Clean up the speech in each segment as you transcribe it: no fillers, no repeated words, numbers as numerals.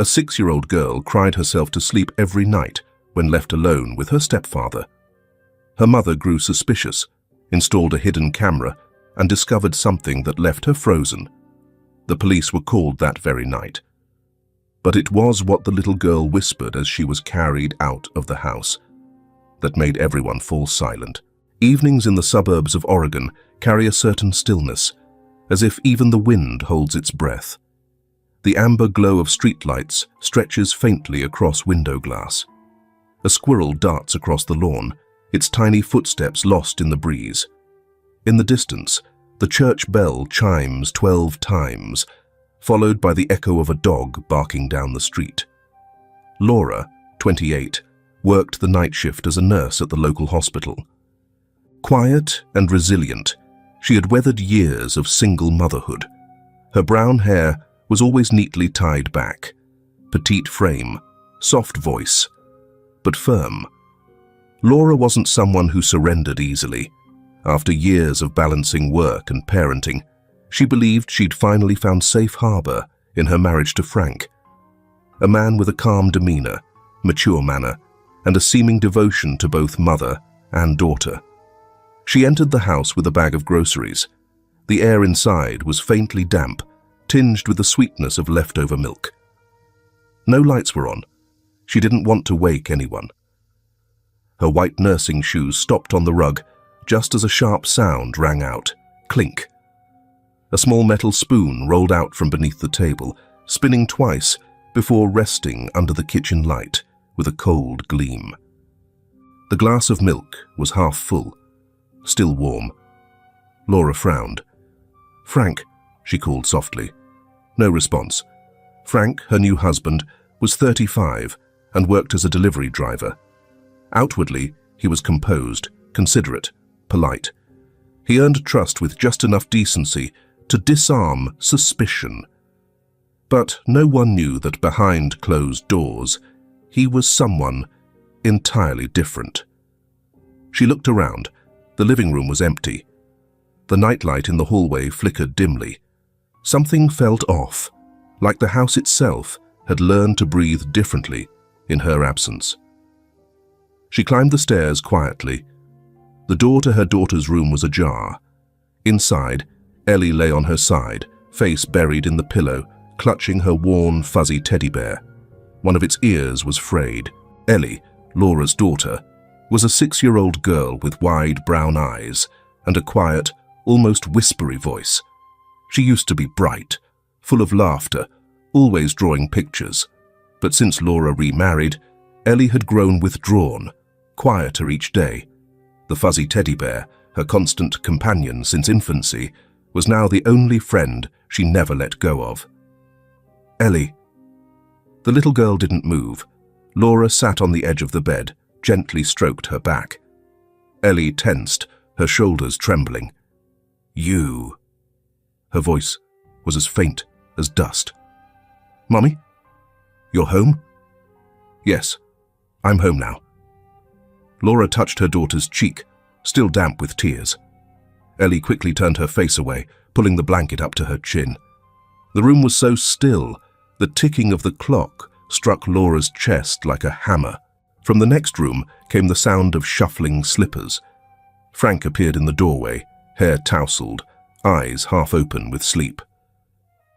A 6-year-old girl cried herself to sleep every night when left alone with her stepfather. Her mother grew suspicious, installed a hidden camera, and discovered something that left her frozen. The police were called that very night. But it was what the little girl whispered as she was carried out of the house that made everyone fall silent. Evenings in the suburbs of Oregon carry a certain stillness, as if even the wind holds its breath. The amber glow of streetlights stretches faintly across window glass. A squirrel darts across the lawn, its tiny footsteps lost in the breeze. In the distance, the church bell chimes 12 times, followed by the echo of a dog barking down the street. Laura, 28, worked the night shift as a nurse at the local hospital. Quiet and resilient, she had weathered years of single motherhood. Her brown hair was always neatly tied back, petite frame, soft voice, but firm. Laura wasn't someone who surrendered easily. After years of balancing work and parenting, she believed she'd finally found safe harbor in her marriage to Frank, a man with a calm demeanor, mature manner, and a seeming devotion to both mother and daughter. She entered the house with a bag of groceries. The air inside was faintly damp, tinged with the sweetness of leftover milk. No lights were on. She didn't want to wake anyone. Her white nursing shoes stopped on the rug just as a sharp sound rang out. Clink. A small metal spoon rolled out from beneath the table, spinning twice before resting under the kitchen light with a cold gleam. The glass of milk was half full, still warm. Laura frowned. "Frank," she called softly. No response. Frank, her new husband, was 35 and worked as a delivery driver. Outwardly, he was composed, considerate, polite. He earned trust with just enough decency to disarm suspicion. But no one knew that behind closed doors, he was someone entirely different. She looked around. The living room was empty. The nightlight in the hallway flickered dimly. Something felt off, like the house itself had learned to breathe differently in her absence. She climbed the stairs quietly. The door to her daughter's room was ajar. Inside, Ellie lay on her side, face buried in the pillow, clutching her worn, fuzzy teddy bear. One of its ears was frayed. Ellie, Laura's daughter, was a 6-year-old girl with wide brown eyes and a quiet, almost whispery voice. She used to be bright, full of laughter, always drawing pictures. But since Laura remarried, Ellie had grown withdrawn, quieter each day. The fuzzy teddy bear, her constant companion since infancy, was now the only friend she never let go of. "Ellie." The little girl didn't move. Laura sat on the edge of the bed, gently stroked her back. Ellie tensed, her shoulders trembling. "You." Her voice was as faint as dust. "Mommy? You're home?" "Yes, I'm home now." Laura touched her daughter's cheek, still damp with tears. Ellie quickly turned her face away, pulling the blanket up to her chin. The room was so still, the ticking of the clock struck Laura's chest like a hammer. From the next room came the sound of shuffling slippers. Frank appeared in the doorway, hair tousled, eyes half open with sleep.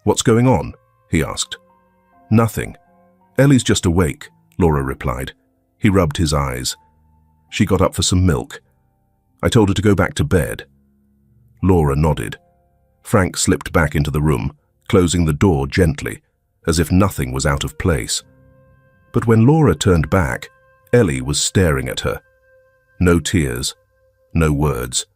"What's going on?" he asked. "Nothing. Ellie's just awake," Laura replied. He rubbed his eyes. She got up for some milk. "I told her to go back to bed." Laura nodded. Frank slipped back into the room, closing the door gently, as if nothing was out of place. But when Laura turned back, Ellie was staring at her. No tears, no words,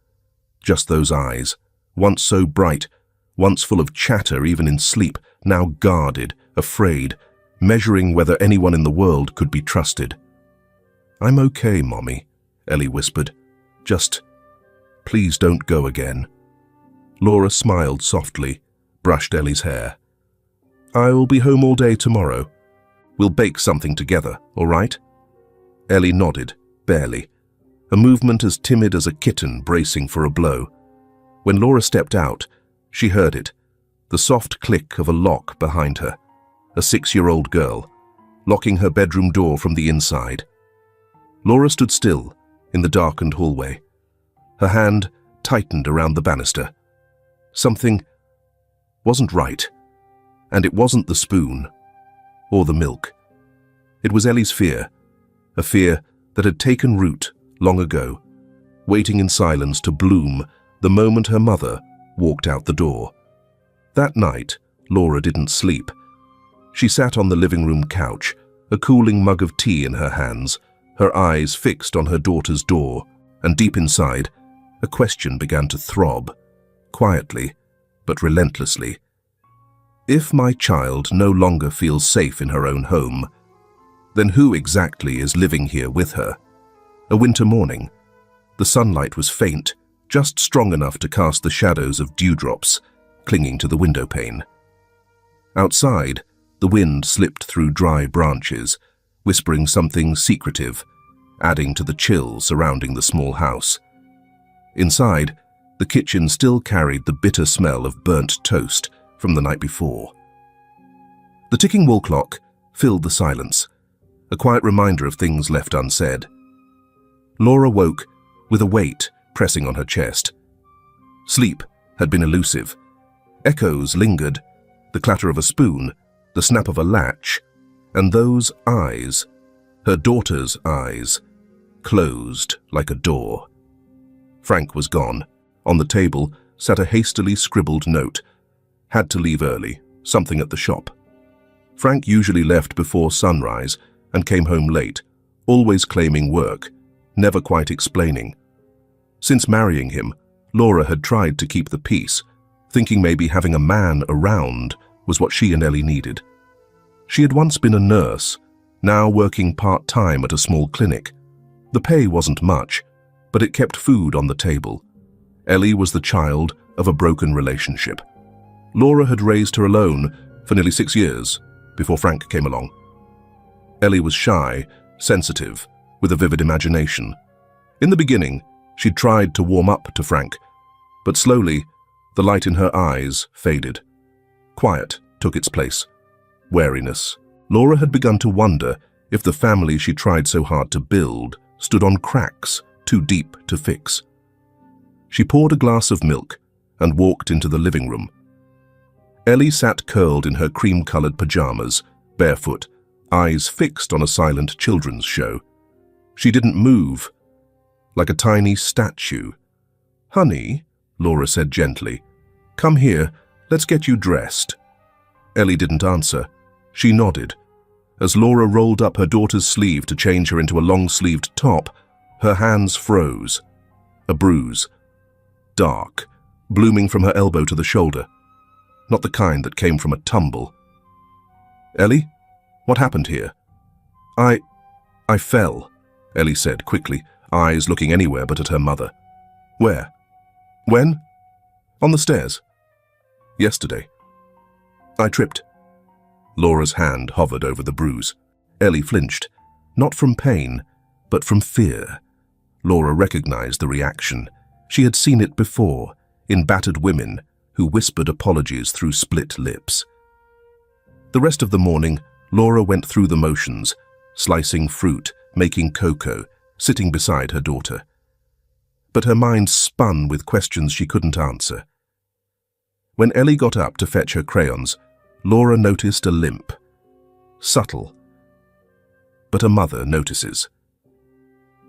just those eyes, once so bright, once full of chatter even in sleep, now guarded, afraid, measuring whether anyone in the world could be trusted. "I'm okay, Mommy," Ellie whispered. "Just, please don't go again." Laura smiled softly, brushed Ellie's hair. "I'll be home all day tomorrow. We'll bake something together, all right?" Ellie nodded, barely, a movement as timid as a kitten bracing for a blow. When Laura stepped out, she heard it, the soft click of a lock behind her. a 6-year-old girl, locking her bedroom door from the inside. Laura stood still in the darkened hallway. Her hand tightened around the banister. Something wasn't right, and it wasn't the spoon or the milk. It was Ellie's fear, a fear that had taken root long ago, waiting in silence to bloom the moment her mother walked out the door. That night, Laura didn't sleep. She sat on the living room couch, a cooling mug of tea in her hands, her eyes fixed on her daughter's door, and deep inside, a question began to throb, quietly but relentlessly. If my child no longer feels safe in her own home, then who exactly is living here with her? A winter morning. The sunlight was faint, just strong enough to cast the shadows of dewdrops clinging to the window pane. Outside, the wind slipped through dry branches, whispering something secretive, adding to the chill surrounding the small house. Inside, the kitchen still carried the bitter smell of burnt toast from the night before. The ticking wall clock filled the silence, a quiet reminder of things left unsaid. Laura woke with a weight pressing on her chest. Sleep had been elusive. Echoes lingered, the clatter of a spoon, the snap of a latch, and those eyes, her daughter's eyes, closed like a door. Frank was gone. On the table sat a hastily scribbled note. Had to leave early, something at the shop. Frank usually left before sunrise and came home late, always claiming work, never quite explaining. Since marrying him, Laura had tried to keep the peace, thinking maybe having a man around was what she and Ellie needed. She had once been a nurse, now working part-time at a small clinic. The pay wasn't much, but it kept food on the table. Ellie was the child of a broken relationship. Laura had raised her alone for nearly 6 years before Frank came along. Ellie was shy, sensitive, with a vivid imagination. In the beginning, she'd tried to warm up to Frank, but slowly, the light in her eyes faded. Quiet took its place. Wariness. Laura had begun to wonder if the family she tried so hard to build stood on cracks too deep to fix. She poured a glass of milk and walked into the living room. Ellie sat curled in her cream-colored pajamas, barefoot, eyes fixed on a silent children's show. She didn't move, like a tiny statue. "Honey," Laura said gently, "come here, let's get you dressed." Ellie didn't answer. She nodded. As Laura rolled up her daughter's sleeve to change her into a long-sleeved top, her hands froze. A bruise. Dark, blooming from her elbow to the shoulder. Not the kind that came from a tumble. "Ellie, what happened here?" I fell," Ellie said quickly, eyes looking anywhere but at her mother. "Where? When?" "On the stairs. Yesterday. I tripped." Laura's hand hovered over the bruise. Ellie flinched, not from pain, but from fear. Laura recognized the reaction. She had seen it before, in battered women who whispered apologies through split lips. The rest of the morning, Laura went through the motions, slicing fruit, making cocoa, sitting beside her daughter. But her mind spun with questions she couldn't answer. When Ellie got up to fetch her crayons, Laura noticed a limp. Subtle. But a mother notices.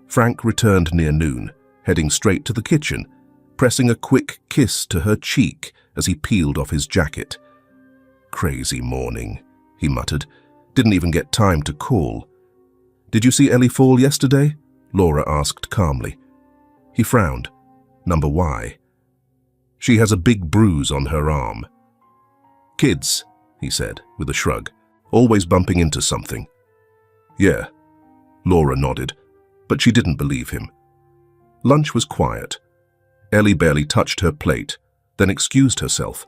Frank returned near noon, heading straight to the kitchen, pressing a quick kiss to her cheek as he peeled off his jacket. "Crazy morning," he muttered. "Didn't even get time to call." "Did you see Ellie fall yesterday?" Laura asked calmly. He frowned. "Number Y." "She has a big bruise on her arm." "Kids," he said with a shrug, "always bumping into something." "Yeah," Laura nodded, but she didn't believe him. Lunch was quiet. Ellie barely touched her plate, then excused herself.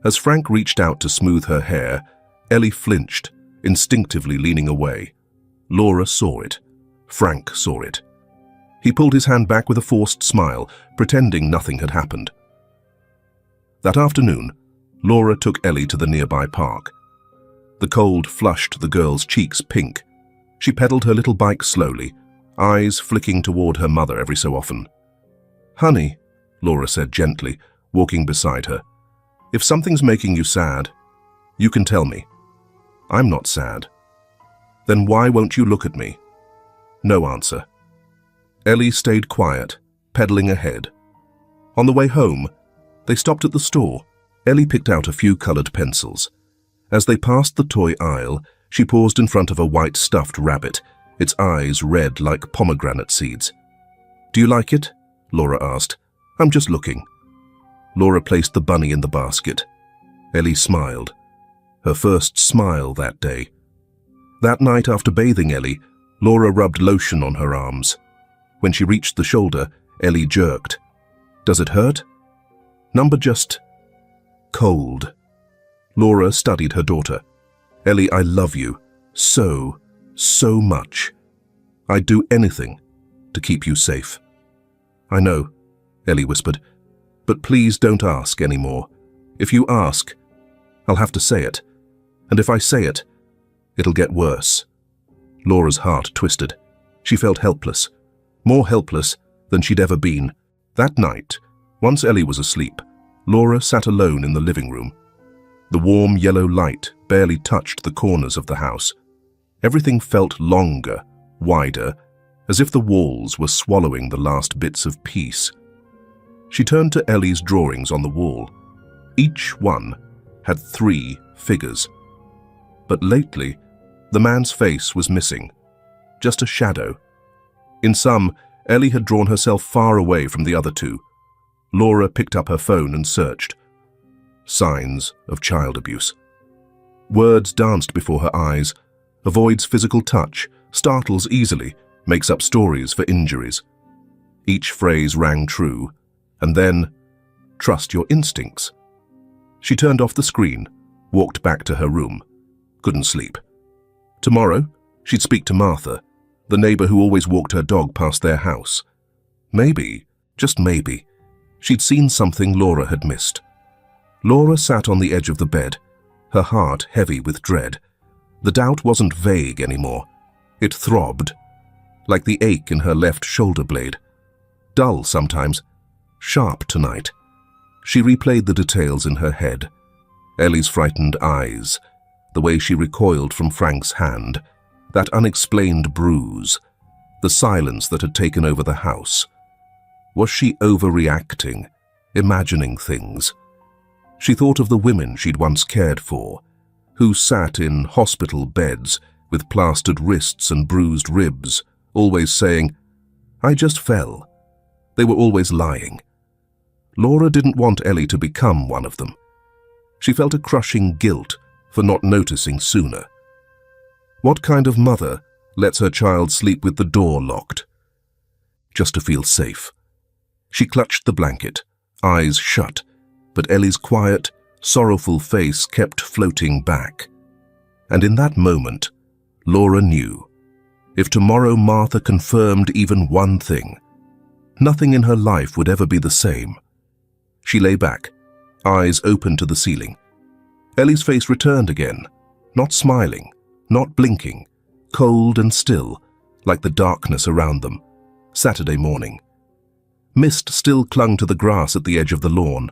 As Frank reached out to smooth her hair, Ellie flinched, instinctively leaning away. Laura saw it. Frank saw it. He pulled his hand back with a forced smile, pretending nothing had happened. That afternoon, Laura took Ellie to the nearby park. The cold flushed the girl's cheeks pink. She pedaled her little bike slowly, eyes flicking toward her mother every so often. "Honey," Laura said gently, walking beside her, "if something's making you sad, you can tell me. I'm not sad." "Then why won't you look at me?" No answer. Ellie stayed quiet, pedaling ahead. On the way home, they stopped at the store. Ellie picked out a few colored pencils. As they passed the toy aisle, she paused in front of a white stuffed rabbit, its eyes red like pomegranate seeds. "Do you like it?" Laura asked. "I'm just looking." Laura placed the bunny in the basket. Ellie smiled. Her first smile that day. That night after bathing Ellie, Laura rubbed lotion on her arms. When she reached the shoulder, Ellie jerked. "Does it hurt?" "Number just cold." Laura studied her daughter. "Ellie, I love you so much. I'd do anything to keep you safe." "I know," Ellie whispered, "but please don't ask anymore. If you ask, I'll have to say it. And if I say it, it'll get worse." Laura's heart twisted. She felt helpless, more helpless than she'd ever been. That night, once Ellie was asleep, Laura sat alone in the living room. The warm yellow light barely touched the corners of the house. Everything felt longer, wider, as if the walls were swallowing the last bits of peace. She turned to Ellie's drawings on the wall. Each one had 3 figures. But lately, the man's face was missing, just a shadow. In some, Ellie had drawn herself far away from the other 2. Laura picked up her phone and searched. Signs of child abuse. Words danced before her eyes. Avoids physical touch, startles easily, makes up stories for injuries. Each phrase rang true. And then, trust your instincts. She turned off the screen, walked back to her room. Couldn't sleep. Tomorrow, she'd speak to Martha, the neighbor who always walked her dog past their house. Maybe, just maybe, she'd seen something Laura had missed. Laura sat on the edge of the bed, her heart heavy with dread. The doubt wasn't vague anymore. It throbbed, like the ache in her left shoulder blade. Dull sometimes, sharp tonight. She replayed the details in her head. Ellie's frightened eyes, the way she recoiled from Frank's hand, that unexplained bruise, the silence that had taken over the house. Was she overreacting, imagining things? She thought of the women she'd once cared for, who sat in hospital beds with plastered wrists and bruised ribs, always saying, "I just fell." They were always lying. Laura didn't want Ellie to become one of them. She felt a crushing guilt for not noticing sooner. What kind of mother lets her child sleep with the door locked? Just to feel safe. She clutched the blanket, eyes shut, but Ellie's quiet, sorrowful face kept floating back. And in that moment, Laura knew. If tomorrow Martha confirmed even one thing, nothing in her life would ever be the same. She lay back, eyes open to the ceiling. Ellie's face returned again, not smiling, not blinking, cold and still, like the darkness around them. Saturday morning. Mist still clung to the grass at the edge of the lawn.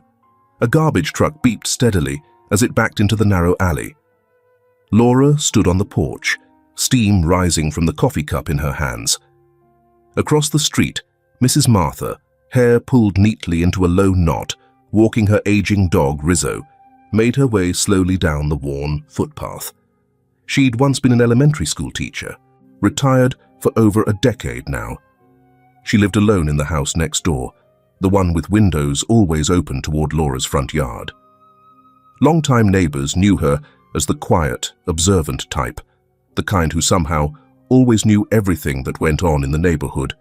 A garbage truck beeped steadily as it backed into the narrow alley. Laura stood on the porch, steam rising from the coffee cup in her hands. Across the street, Mrs. Martha, hair pulled neatly into a low knot, walking her aging dog Rizzo, made her way slowly down the worn footpath. She'd once been an elementary school teacher, retired for over a decade now. She lived alone in the house next door, the one with windows always open toward Laura's front yard. Longtime neighbors knew her as the quiet, observant type, the kind who somehow always knew everything that went on in the neighborhood,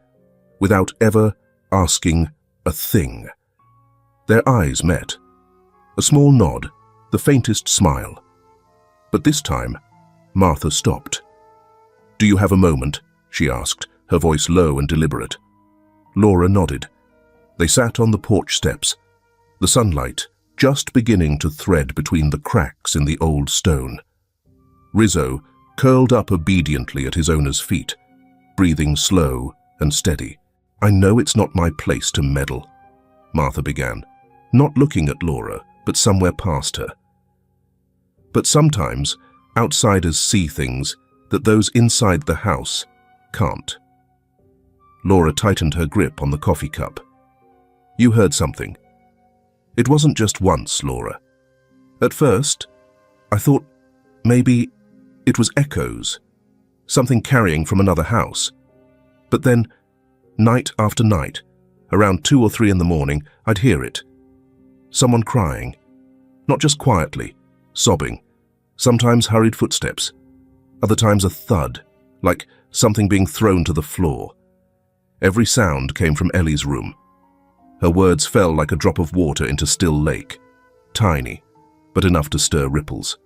without ever asking a thing. Their eyes met. A small nod, the faintest smile. But this time, Martha stopped. "Do you have a moment?" she asked, her voice low and deliberate. Laura nodded. They sat on the porch steps, the sunlight just beginning to thread between the cracks in the old stone. Rizzo curled up obediently at his owner's feet, breathing slow and steady. "I know it's not my place to meddle," Martha began, not looking at Laura, but somewhere past her. "But sometimes outsiders see things that those inside the house can't." Laura tightened her grip on the coffee cup. "You heard something. It wasn't just once, Laura. At first, I thought maybe it was echoes, something carrying from another house. But then, night after night, around 2 or 3 in the morning, I'd hear it. Someone crying, not just quietly, sobbing, sometimes hurried footsteps, other times a thud, like something being thrown to the floor. Every sound came from Ellie's room. Her words fell like a drop of water into still lake, tiny, but enough to stir ripples.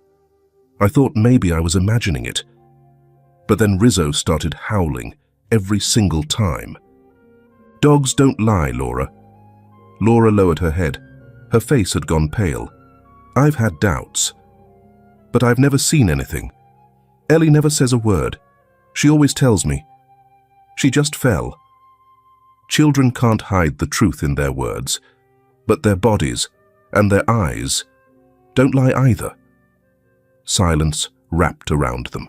I thought maybe I was imagining it. But then Rizzo started howling every single time. Dogs don't lie, Laura. Laura lowered her head. Her face had gone pale. I've had doubts, but I've never seen anything. Ellie never says a word. She always tells me. She just fell. Children can't hide the truth in their words, but their bodies and their eyes don't lie either. Silence wrapped around them.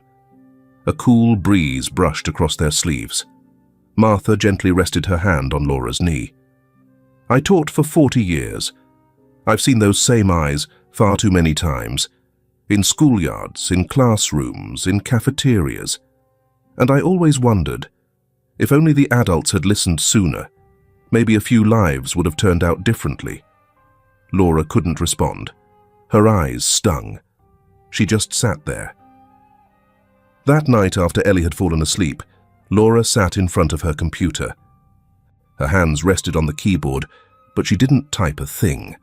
A cool breeze brushed across their sleeves. Martha gently rested her hand on Laura's knee. I taught for 40 years. I've seen those same eyes far too many times, in schoolyards, in classrooms, in cafeterias. And I always wondered, if only the adults had listened sooner, maybe a few lives would have turned out differently. Laura couldn't respond. Her eyes stung. She just sat there. That night, after Ellie had fallen asleep, Laura sat in front of her computer. Her hands rested on the keyboard, but she didn't type a thing.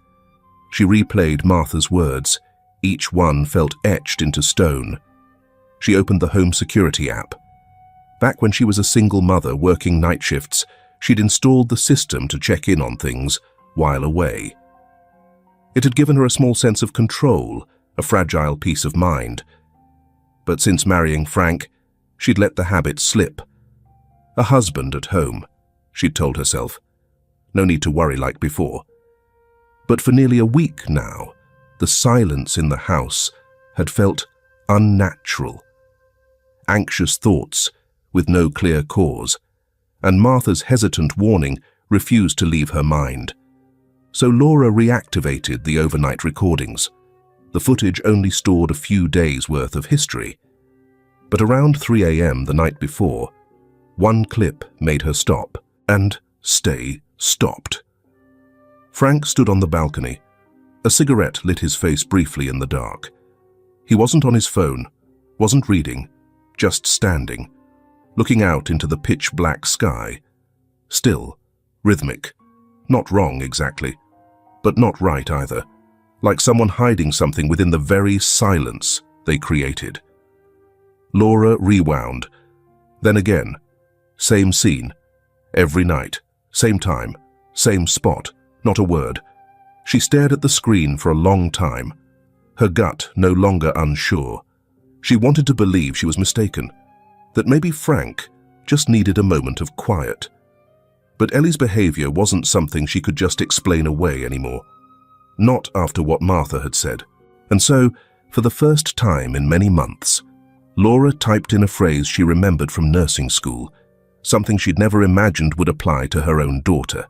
She replayed Martha's words. Each one felt etched into stone. She opened the home security app. Back when she was a single mother working night shifts, she'd installed the system to check in on things while away. It had given her a small sense of control, a fragile peace of mind. But since marrying Frank, she'd let the habit slip. A husband at home, she'd told herself. No need to worry like before. But for nearly a week now, the silence in the house had felt unnatural. Anxious thoughts with no clear cause, and Martha's hesitant warning refused to leave her mind. So Laura reactivated the overnight recordings. The footage only stored a few days' worth of history. But around 3 a.m. the night before, one clip made her stop and stay stopped. Frank stood on the balcony. A cigarette lit his face briefly in the dark. He wasn't on his phone, wasn't reading, just standing, looking out into the pitch-black sky. Still, rhythmic. Not wrong exactly, but not right either. Like someone hiding something within the very silence they created. Laura rewound. Then again. Same scene. Every night. Same time. Same spot. Not a word. She stared at the screen for a long time. Her gut no longer unsure. She wanted to believe she was mistaken. That maybe Frank just needed a moment of quiet. But Ellie's behavior wasn't something she could just explain away anymore. Not after what Martha had said. And so, for the first time in many months, Laura typed in a phrase she remembered from nursing school, something she'd never imagined would apply to her own daughter.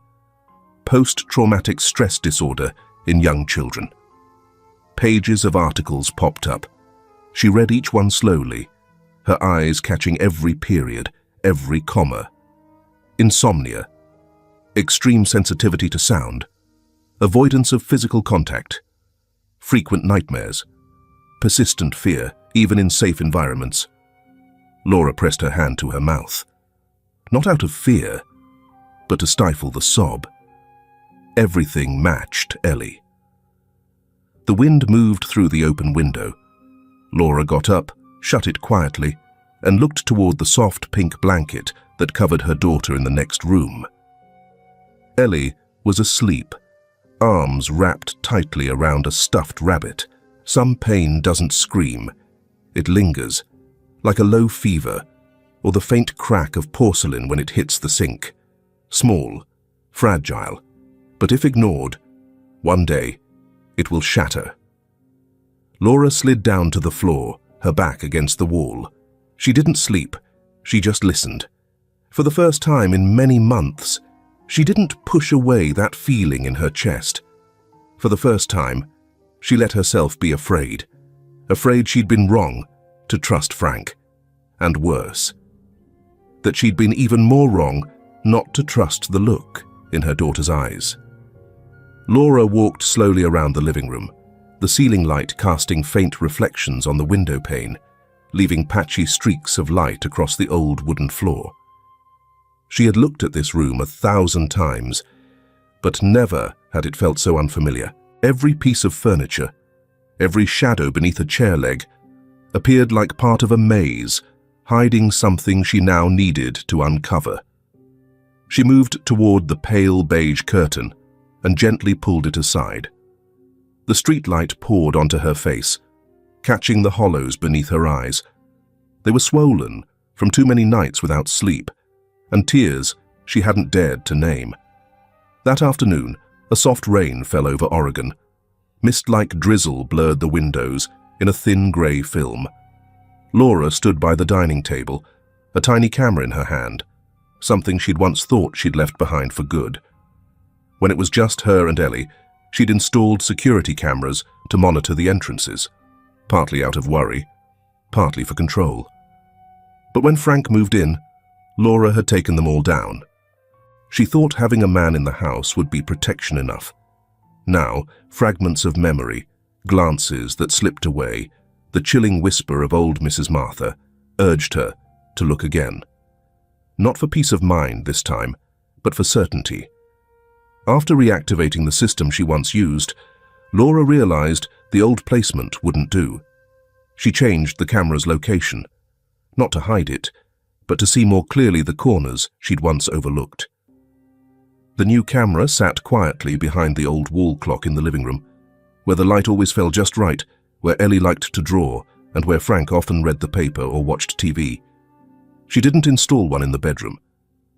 Post-traumatic stress disorder in young children. Pages of articles popped up. She read each one slowly, her eyes catching every period, every comma. Insomnia. Extreme sensitivity to sound. Avoidance of physical contact. Frequent nightmares. Persistent fear, even in safe environments. Laura pressed her hand to her mouth. Not out of fear, but to stifle the sob. Everything matched Ellie. The wind moved through the open window. Laura got up, shut it quietly, and looked toward the soft pink blanket that covered her daughter in the next room. Ellie was asleep, arms wrapped tightly around a stuffed rabbit. Some pain doesn't scream. It lingers, like a low fever, or the faint crack of porcelain when it hits the sink. Small, fragile, but if ignored, one day, it will shatter. Laura slid down to the floor, her back against the wall. She didn't sleep, she just listened. For the first time in many months, she didn't push away that feeling in her chest. For the first time, she let herself be afraid. Afraid she'd been wrong to trust Frank. And worse, that she'd been even more wrong not to trust the look in her daughter's eyes. Laura walked slowly around the living room, the ceiling light casting faint reflections on the window pane, leaving patchy streaks of light across the old wooden floor. She had looked at this room 1,000 times, but never had it felt so unfamiliar. Every piece of furniture, every shadow beneath a chair leg, appeared like part of a maze, hiding something she now needed to uncover. She moved toward the pale beige curtain and gently pulled it aside. The streetlight poured onto her face, catching the hollows beneath her eyes. They were swollen from too many nights without sleep, and tears she hadn't dared to name. That afternoon, a soft rain fell over Oregon. Mist-like drizzle blurred the windows in a thin grey film. Laura stood by the dining table, a tiny camera in her hand, something she'd once thought she'd left behind for good. When it was just her and Ellie, she'd installed security cameras to monitor the entrances, partly out of worry, partly for control. But when Frank moved in, Laura had taken them all down. She thought having a man in the house would be protection enough. Now, fragments of memory, glances that slipped away, the chilling whisper of old Mrs. Martha, urged her to look again. Not for peace of mind this time, but for certainty. After reactivating the system she once used, Laura realized the old placement wouldn't do. She changed the camera's location, not to hide it, but to see more clearly the corners she'd once overlooked. The new camera sat quietly behind the old wall clock in the living room, where the light always fell just right, where Ellie liked to draw, and where Frank often read the paper or watched TV. She didn't install one in the bedroom.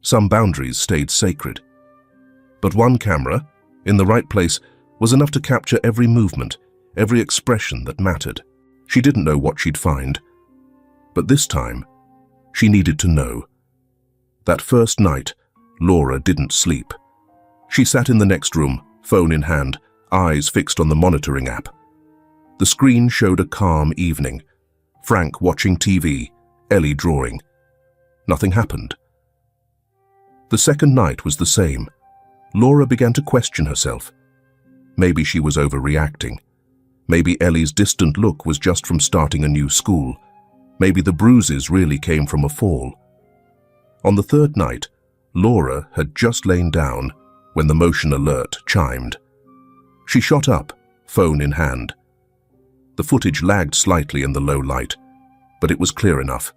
Some boundaries stayed sacred. But one camera, in the right place, was enough to capture every movement, every expression that mattered. She didn't know what she'd find. But this time, she needed to know. That first night, Laura didn't sleep. She sat in the next room, phone in hand, eyes fixed on the monitoring app. The screen showed a calm evening. Frank watching TV, Ellie drawing. Nothing happened. The second night was the same. Laura began to question herself. Maybe she was overreacting. Maybe Ellie's distant look was just from starting a new school. Maybe the bruises really came from a fall. On the third night, Laura had just lain down when the motion alert chimed. She shot up, phone in hand. The footage lagged slightly in the low light, but it was clear enough.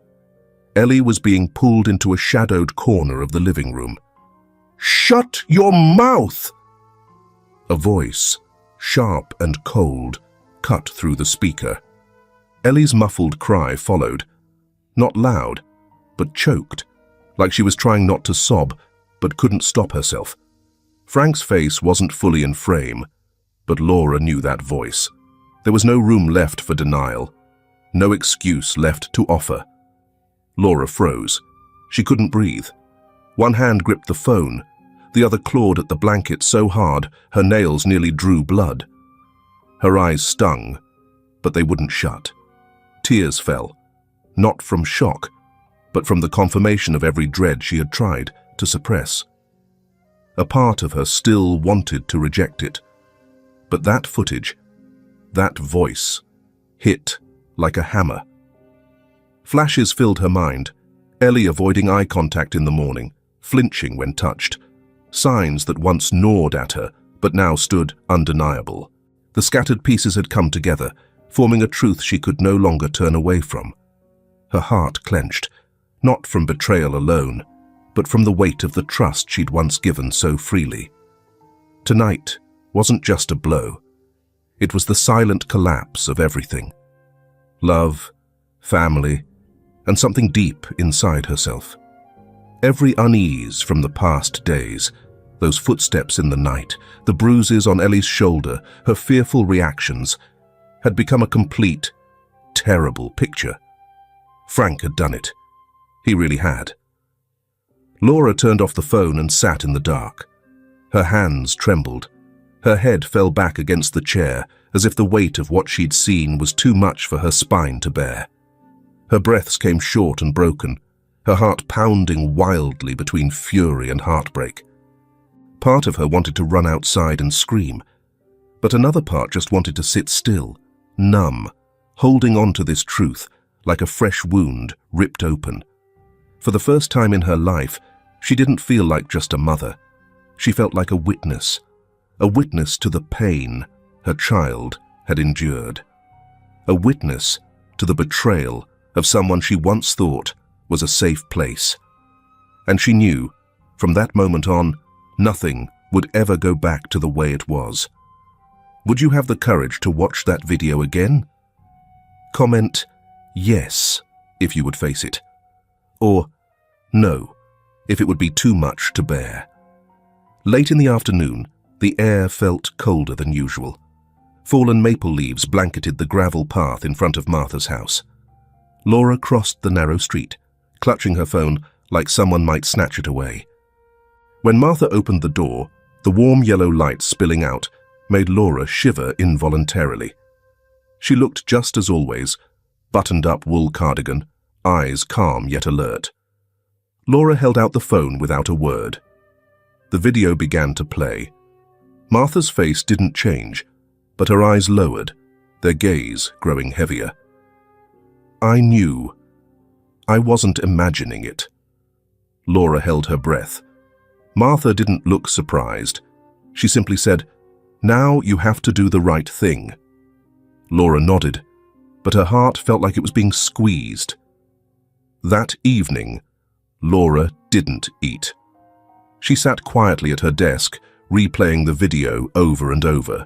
Ellie was being pulled into a shadowed corner of the living room. "Shut your mouth!" A voice, sharp and cold, cut through the speaker. Ellie's muffled cry followed, not loud, but choked, like she was trying not to sob, but couldn't stop herself. Frank's face wasn't fully in frame, but Laura knew that voice. There was no room left for denial, no excuse left to offer. Laura froze. She couldn't breathe. One hand gripped the phone, the other clawed at the blanket so hard her nails nearly drew blood. Her eyes stung, but they wouldn't shut. Tears fell, not from shock, but from the confirmation of every dread she had tried to suppress. A part of her still wanted to reject it, but that footage, that voice, hit like a hammer. Flashes filled her mind, Ellie avoiding eye contact in the morning, flinching when touched, signs that once gnawed at her, but now stood undeniable. The scattered pieces had come together, forming a truth she could no longer turn away from. Her heart clenched, not from betrayal alone, but from the weight of the trust she'd once given so freely. Tonight wasn't just a blow. It was the silent collapse of everything. Love, family, and something deep inside herself. Every unease from the past days, those footsteps in the night, the bruises on Ellie's shoulder, her fearful reactions, had become a complete, terrible picture. Frank had done it. He really had. Laura turned off the phone and sat in the dark. Her hands trembled. Her head fell back against the chair, as if the weight of what she'd seen was too much for her spine to bear. Her breaths came short and broken, her heart pounding wildly between fury and heartbreak. Part of her wanted to run outside and scream, but another part just wanted to sit still, numb, holding on to this truth like a fresh wound ripped open. For the first time in her life, she didn't feel like just a mother. She felt like a witness to the pain her child had endured, a witness to the betrayal of someone she once thought was a safe place. And she knew, from that moment on, nothing would ever go back to the way it was. Would you have the courage to watch that video again? Comment yes if you would face it, or no if it would be too much to bear. Late in the afternoon, the air felt colder than usual. Fallen maple leaves blanketed the gravel path in front of Martha's house. Laura crossed the narrow street, clutching her phone like someone might snatch it away. When Martha opened the door, the warm yellow light spilling out made Laura shiver involuntarily. She looked just as always, buttoned-up wool cardigan, eyes calm yet alert. Laura held out the phone without a word. The video began to play. Martha's face didn't change, but her eyes lowered, their gaze growing heavier. I knew. I wasn't imagining it. Laura held her breath. Martha didn't look surprised. She simply said, "Now you have to do the right thing." Laura nodded, but her heart felt like it was being squeezed. That evening, Laura didn't eat. She sat quietly at her desk, replaying the video over and over.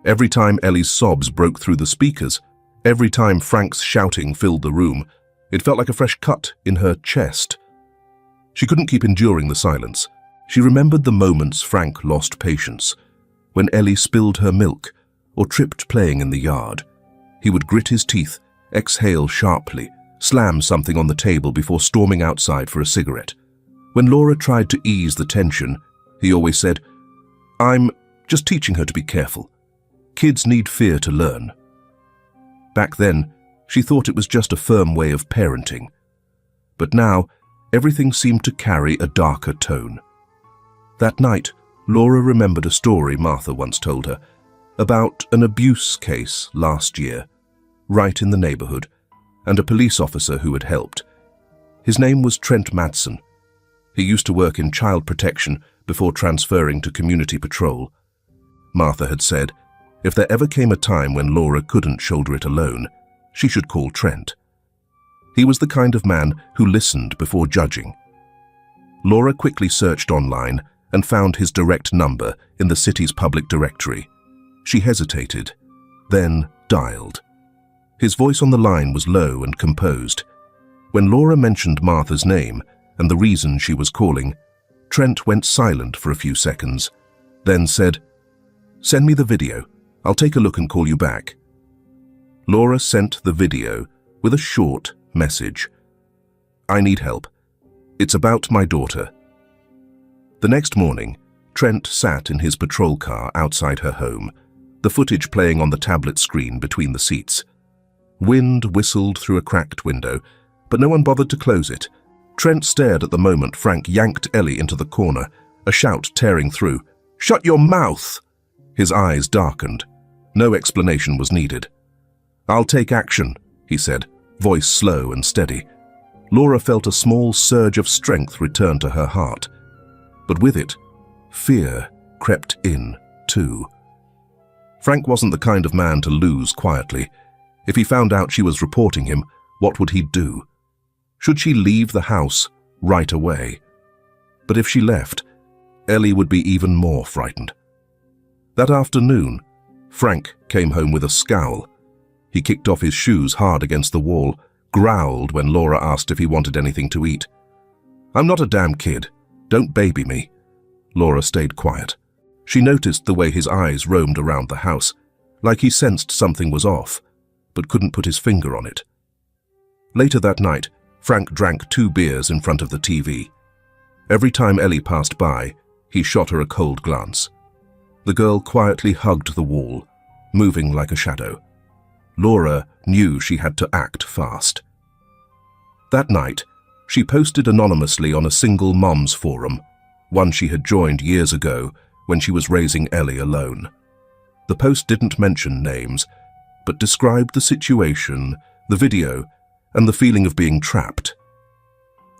Every time Ellie's sobs broke through the speakers, every time Frank's shouting filled the room, it felt like a fresh cut in her chest. She couldn't keep enduring the silence. She remembered the moments Frank lost patience, when Ellie spilled her milk or tripped playing in the yard. He would grit his teeth, exhale sharply, slam something on the table before storming outside for a cigarette. When Laura tried to ease the tension, he always said, "I'm just teaching her to be careful. Kids need fear to learn." Back then, she thought it was just a firm way of parenting. But now, everything seemed to carry a darker tone. That night, Laura remembered a story Martha once told her about an abuse case last year, right in the neighborhood, and a police officer who had helped. His name was Trent Madsen. He used to work in child protection before transferring to community patrol. Martha had said, if there ever came a time when Laura couldn't shoulder it alone, she should call Trent. He was the kind of man who listened before judging. Laura quickly searched online and found his direct number in the city's public directory. She hesitated, then dialed. His voice on the line was low and composed. When Laura mentioned Martha's name and the reason she was calling, Trent went silent for a few seconds, then said, "Send me the video. I'll take a look and call you back." Laura sent the video with a short message. "I need help. It's about my daughter." The next morning, Trent sat in his patrol car outside her home, the footage playing on the tablet screen between the seats. Wind whistled through a cracked window, but no one bothered to close it. Trent stared at the moment Frank yanked Ellie into the corner, a shout tearing through. "Shut your mouth!" His eyes darkened. No explanation was needed. "I'll take action," he said, voice slow and steady. Laura felt a small surge of strength return to her heart. But with it, fear crept in, too. Frank wasn't the kind of man to lose quietly. If he found out she was reporting him, what would he do? Should she leave the house right away? But if she left, Ellie would be even more frightened. That afternoon, Frank came home with a scowl. He kicked off his shoes hard against the wall, growled when Laura asked if he wanted anything to eat. "I'm not a damn kid. Don't baby me." Laura stayed quiet. She noticed the way his eyes roamed around the house, like he sensed something was off, but couldn't put his finger on it. Later that night, Frank drank 2 beers in front of the TV. Every time Ellie passed by, he shot her a cold glance. The girl quietly hugged the wall, moving like a shadow. Laura knew she had to act fast. That night, she posted anonymously on a single mom's forum, one she had joined years ago when she was raising Ellie alone. The post didn't mention names, but described the situation, the video, and the feeling of being trapped.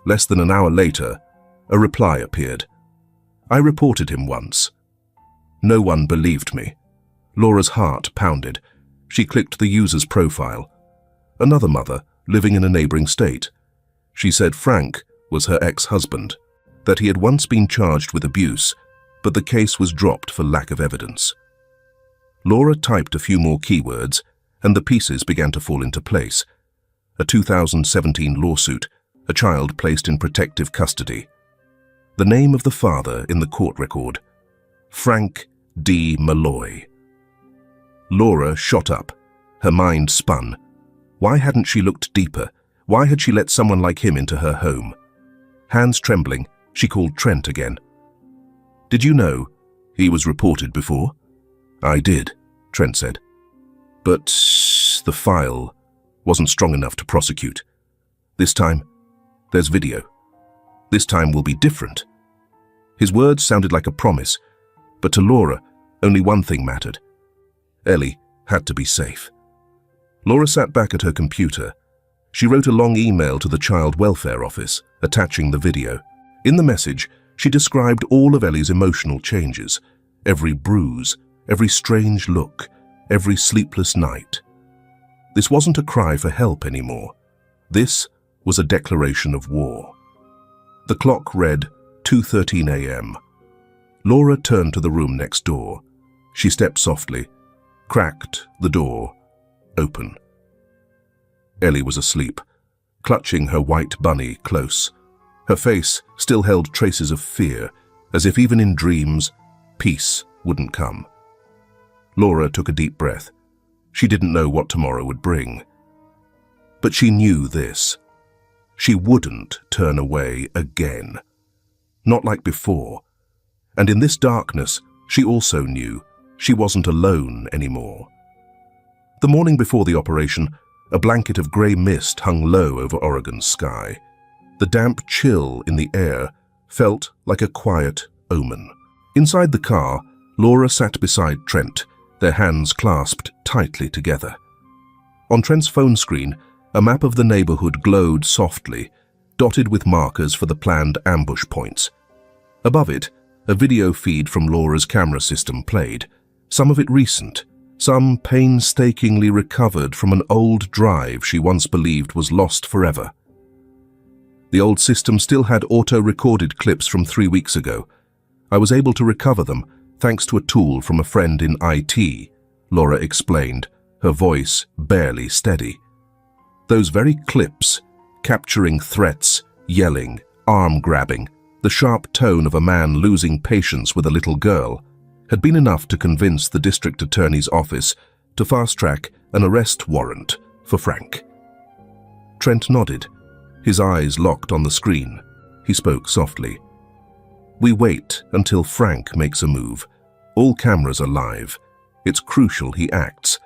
Less than an hour later, a reply appeared. "I reported him once." No one believed me. Laura's heart pounded. She clicked the user's profile. Another mother, living in a neighboring state. She said Frank was her ex-husband, that he had once been charged with abuse, but the case was dropped for lack of evidence. Laura typed a few more keywords, and the pieces began to fall into place. A 2017 lawsuit, a child placed in protective custody. The name of the father in the court record, Frank D. Malloy. Laura shot up. Her mind spun. Why hadn't she looked deeper? Why had she let someone like him into her home? Hands trembling, she called Trent again. "Did you know he was reported before?" "I did," Trent said. "But the file wasn't strong enough to prosecute. This time, there's video. This time will be different." His words sounded like a promise, but to Laura, only one thing mattered. Ellie had to be safe. Laura sat back at her computer. She wrote a long email to the Child Welfare Office, attaching the video. In the message, she described all of Ellie's emotional changes, every bruise, every strange look, every sleepless night. This wasn't a cry for help anymore. This was a declaration of war. The clock read 2:13 a.m. Laura turned to the room next door. She stepped softly, cracked the door open. Ellie was asleep, clutching her white bunny close. Her face still held traces of fear, as if even in dreams, peace wouldn't come. Laura took a deep breath. She didn't know what tomorrow would bring. But she knew this. She wouldn't turn away again. Not like before. And in this darkness, she also knew she wasn't alone anymore. The morning before the operation, a blanket of grey mist hung low over Oregon's sky. The damp chill in the air felt like a quiet omen. Inside the car, Laura sat beside Trent, their hands clasped tightly together. On Trent's phone screen, a map of the neighborhood glowed softly, dotted with markers for the planned ambush points. Above it, a video feed from Laura's camera system played, some of it recent, some painstakingly recovered from an old drive she once believed was lost forever. The old system still had auto-recorded clips from 3 weeks ago. I was able to recover them thanks to a tool from a friend in IT, Laura explained, her voice barely steady. Those very clips, capturing threats, yelling, arm-grabbing, the sharp tone of a man losing patience with a little girl, had been enough to convince the district attorney's office to fast-track an arrest warrant for Frank. Trent nodded, his eyes locked on the screen. He spoke softly. "We wait until Frank makes a move. All cameras are live. It's crucial he acts,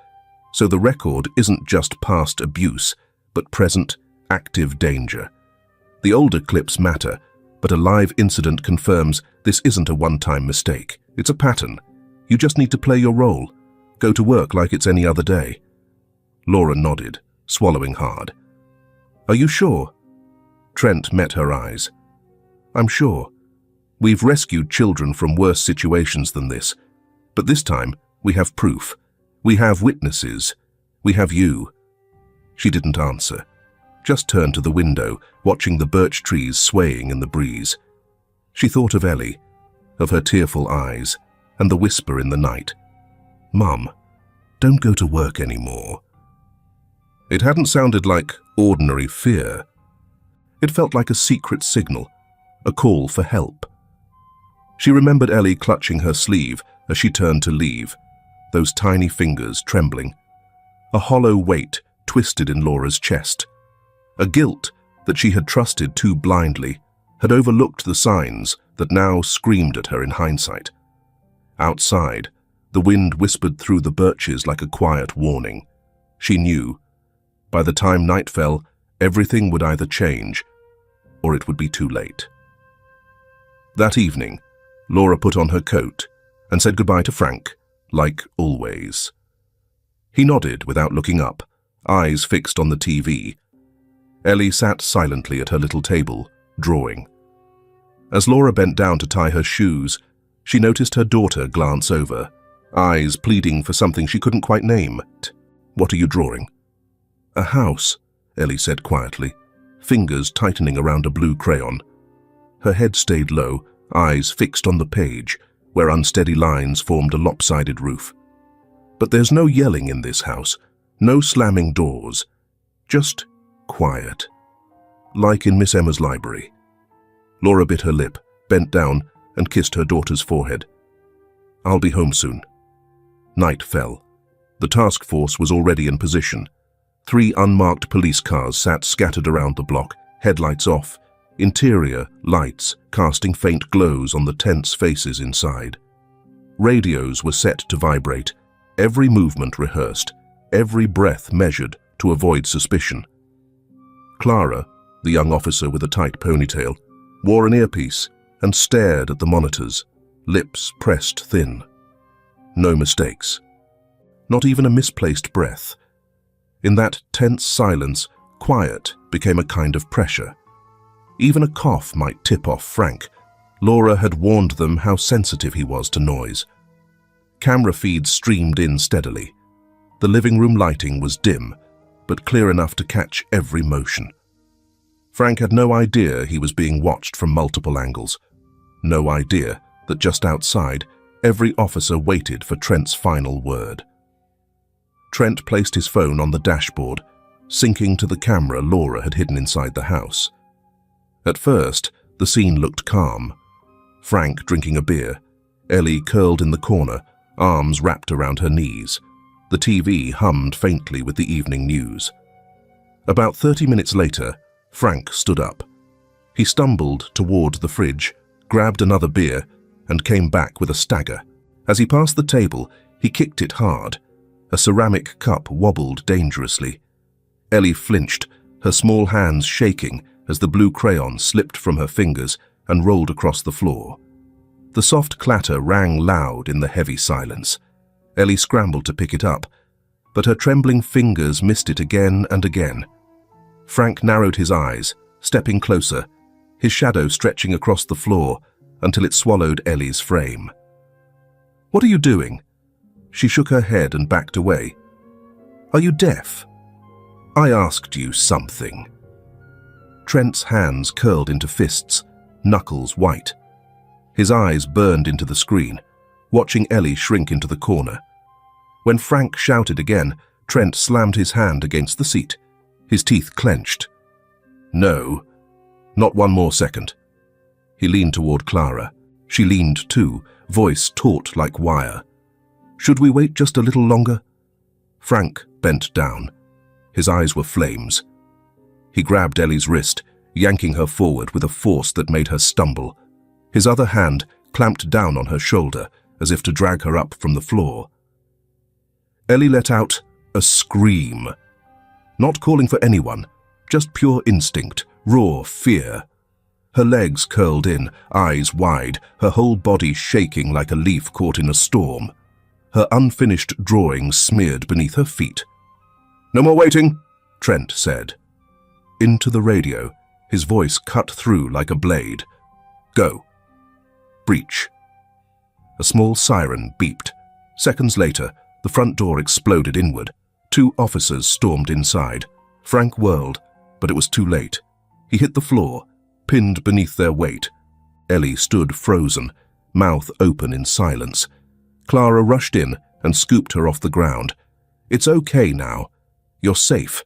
so the record isn't just past abuse, but present, active danger. The older clips matter, but a live incident confirms this isn't a one-time mistake. It's a pattern. You just need to play your role. Go to work like it's any other day." Laura nodded, swallowing hard. "Are you sure?" Trent met her eyes. "I'm sure. We've rescued children from worse situations than this, but this time we have proof. We have witnesses. We have you." She didn't answer, just turned to the window, watching the birch trees swaying in the breeze. She thought of Ellie, of her tearful eyes, and the whisper in the night. "Mum, don't go to work anymore." It hadn't sounded like ordinary fear. It felt like a secret signal, a call for help. She remembered Ellie clutching her sleeve as she turned to leave, those tiny fingers trembling. A hollow weight twisted in Laura's chest. A guilt that she had trusted too blindly had overlooked the signs that now screamed at her in hindsight. Outside, the wind whispered through the birches like a quiet warning. She knew, by the time night fell, everything would either change or it would be too late. That evening, Laura put on her coat and said goodbye to Frank, like always. He nodded without looking up, eyes fixed on the TV. Ellie sat silently at her little table, drawing. As Laura bent down to tie her shoes, she noticed her daughter glance over, eyes pleading for something she couldn't quite name. "What are you drawing?" "A house," Ellie said quietly, fingers tightening around a blue crayon. Her head stayed low, eyes fixed on the page, where unsteady lines formed a lopsided roof. "But there's no yelling in this house, no slamming doors, just quiet. Like in Miss Emma's library." Laura bit her lip, bent down, and kissed her daughter's forehead. "I'll be home soon." Night fell. The task force was already in position. 3 unmarked police cars sat scattered around the block, headlights off, interior lights casting faint glows on the tense faces inside. Radios were set to vibrate, every movement rehearsed, every breath measured to avoid suspicion. Clara, the young officer with a tight ponytail, wore an earpiece and stared at the monitors, lips pressed thin. No mistakes. Not even a misplaced breath. In that tense silence, quiet became a kind of pressure. Even a cough might tip off Frank. Laura had warned them how sensitive he was to noise. Camera feeds streamed in steadily. The living room lighting was dim, but clear enough to catch every motion. Frank had no idea he was being watched from multiple angles. No idea that just outside, every officer waited for Trent's final word. Trent placed his phone on the dashboard, syncing to the camera Laura had hidden inside the house. At first, the scene looked calm. Frank drinking a beer, Ellie curled in the corner, arms wrapped around her knees. The TV hummed faintly with the evening news. About 30 minutes later, Frank stood up. He stumbled toward the fridge, grabbed another beer, and came back with a stagger. As he passed the table, he kicked it hard. A ceramic cup wobbled dangerously. Ellie flinched, her small hands shaking as the blue crayon slipped from her fingers and rolled across the floor. The soft clatter rang loud in the heavy silence. Ellie scrambled to pick it up, but her trembling fingers missed it again and again. Frank narrowed his eyes, stepping closer, his shadow stretching across the floor until it swallowed Ellie's frame. "What are you doing?" She shook her head and backed away. "Are you deaf?" "I asked you something." Trent's hands curled into fists, knuckles white. His eyes burned into the screen, watching Ellie shrink into the corner. When Frank shouted again, Trent slammed his hand against the seat, his teeth clenched. "No, not one more second." He leaned toward Clara. She leaned too, voice taut like wire. "Should we wait just a little longer?" Frank bent down. His eyes were flames. He grabbed Ellie's wrist, yanking her forward with a force that made her stumble. His other hand clamped down on her shoulder, as if to drag her up from the floor. Ellie let out a scream. Not calling for anyone, just pure instinct, raw fear. Her legs curled in, eyes wide, her whole body shaking like a leaf caught in a storm. Her unfinished drawing smeared beneath her feet. "No more waiting," Trent said. Into the radio, his voice cut through like a blade. "Go." Breach. A small siren beeped. Seconds later, the front door exploded inward. 2 officers stormed inside. Frank whirled, but it was too late. He hit the floor, pinned beneath their weight. Ellie stood frozen, mouth open in silence. Clara rushed in and scooped her off the ground. "It's okay now. You're safe."